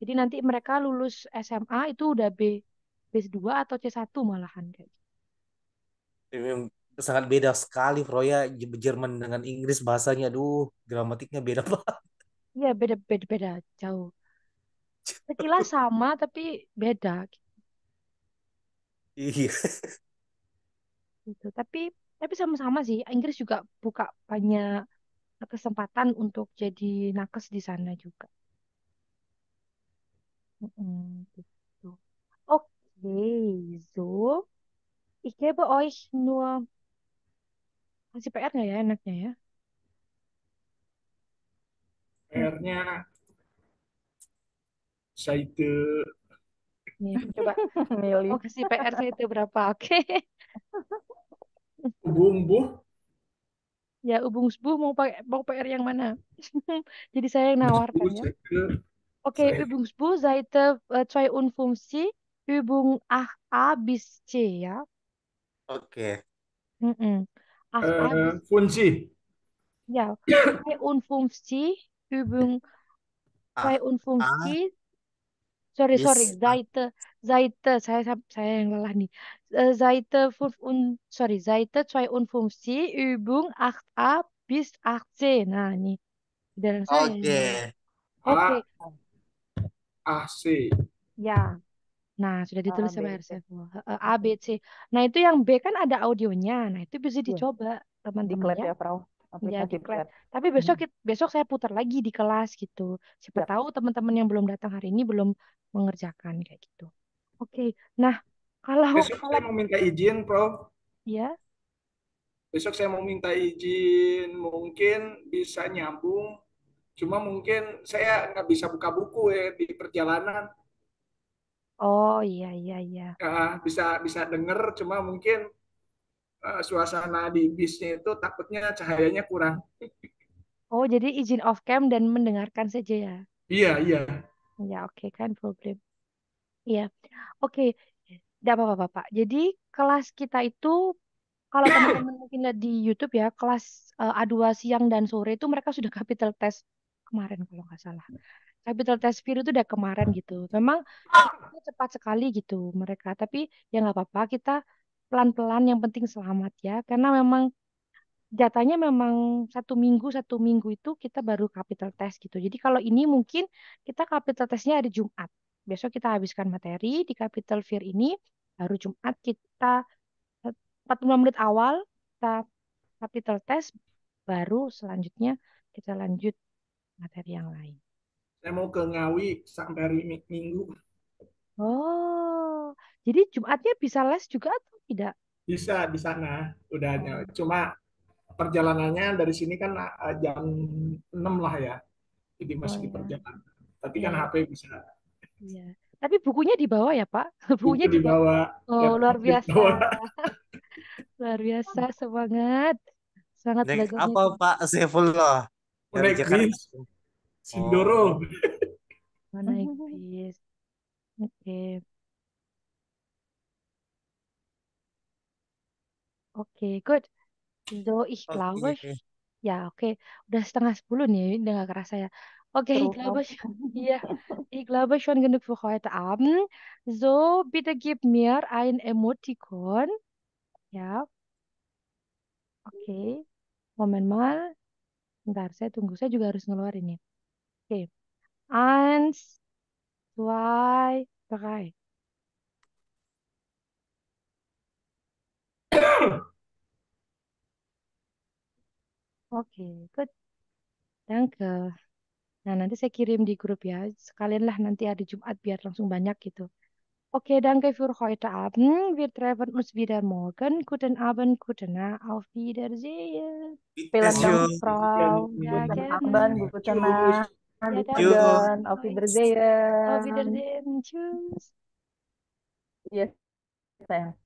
Jadi nanti mereka lulus SMA itu udah B2 atau C1 malahan kayak gitu. Memang sangat beda sekali, Bro ya. Jerman dengan Inggris bahasanya, aduh, gramatiknya beda banget. Iya, beda jauh. Sekilas sama tapi beda Iya. gitu. Tapi sama-sama sih. Inggris juga buka banyak kesempatan untuk jadi nakes di sana juga. Gitu. Okay, so ich gebe euch nur kasih PR nggak ya enaknya ya? PR-nya Seite Nih, coba Milih. mau kasih PR saya itu berapa? Oke. Bumbu Ya, Ubung-Sbuh mau PR yang mana? Jadi saya yang nawarkan ya. Seite Oke, Übungsbuch, Seite 52, Übung 8a bis C ya. Oke. 8a bis Funsi ya. 52, Übung Ah, ah, 52. Sorry, bis, Seite, saya yang lelah nih. Seite 5 sorry, Seite 52, Übung 8a bis 8c. Nah, ini saudara saya yang oke. lelah. Oke, A AC. ya. Nah, sudah A, ditulis B, sama C. RCF. A, B, C. Nah, itu yang B kan ada audionya. Nah, itu bisa Iya. dicoba, teman-teman Diklat ya. ya, Frau. Ya, Aplikasi diklat. diklat. Tapi besok saya putar lagi di kelas gitu. Siapa Siap. tahu teman-teman yang belum datang hari ini belum mengerjakan kayak gitu. Oke. Nah, kalau Besok saya mau minta izin, Prof. ya, Besok saya mau minta izin, mungkin bisa nyambung. Cuma mungkin saya nggak bisa buka buku ya di perjalanan. oh iya iya iya. Bisa bisa denger, cuma mungkin suasana di bisnya itu takutnya cahayanya kurang. Oh, jadi izin off cam dan mendengarkan saja ya. Iya, iya. Ya, oke kan problem. Iya. Oke. Tidak apa-apa, Bapak. Jadi kelas kita itu kalau teman-teman mungkin lihat di YouTube ya, kelas A2 siang dan sore itu mereka sudah capital test kemarin kalau nggak salah. Capital test Vir itu udah kemarin gitu. Memang itu cepat sekali gitu mereka. Tapi ya nggak apa-apa, kita pelan-pelan yang penting selamat ya. Karena memang jatahnya memang satu minggu itu kita baru capital test gitu. Jadi kalau ini mungkin kita capital testnya hari Jumat. Besok kita habiskan materi di capital Vir ini. Baru Jumat kita 45 menit awal kita capital test. Baru selanjutnya kita lanjut materi yang lain. Saya mau ke Ngawi sampai hari Minggu. Oh, jadi Jumatnya bisa les juga atau tidak? Bisa di sana udahnya. Oh, Cuma perjalanannya dari sini kan jam 6 lah ya. Jadi oh masih di ya, perjalanan. Tapi iya kan ya, HP bisa. iya. Tapi bukunya dibawa ya, Pak? Buku Bukunya dibawa. dibawa, Oh, luar laptop biasa. dibawa. Luar biasa, semangat. Semangat Naik belajarnya apa, itu. Pak Saifullah? Dari Naik Jakarta. bis, Oh, Sindoro. Oh, naik bis. Oke. Oke, good. So, ich glaube, oke. ya oke. Udah setengah 10 nih, udah gak kerasa ya. Oke, Seru, ich Frau. glaube schon, ja, ich glaube schon genug für heute Abend. So, bitte gib mir ein Emoticon. Ya, oke. Moment mal. Bentar, saya tunggu. Saya juga harus ngeluarin ya. Oke. Eins, zwei, drei. Oke, good. Danke. Nah, nanti saya kirim di grup ya. Sekalian lah nanti hari Jumat biar langsung banyak gitu. Okay, danke für heute Abend. Wir treffen uns wieder morgen. Guten Abend, gute Nacht. Auf Wiedersehen. Vielen Dank, Yuk, Frau. Ja, Guten gerne. Abend, gute Tschüss. Nacht. Ja, Bis danke. yuk. dann. Auf Auf Wiedersehen. Wiedersehen. Tschüss. Yes, sayang.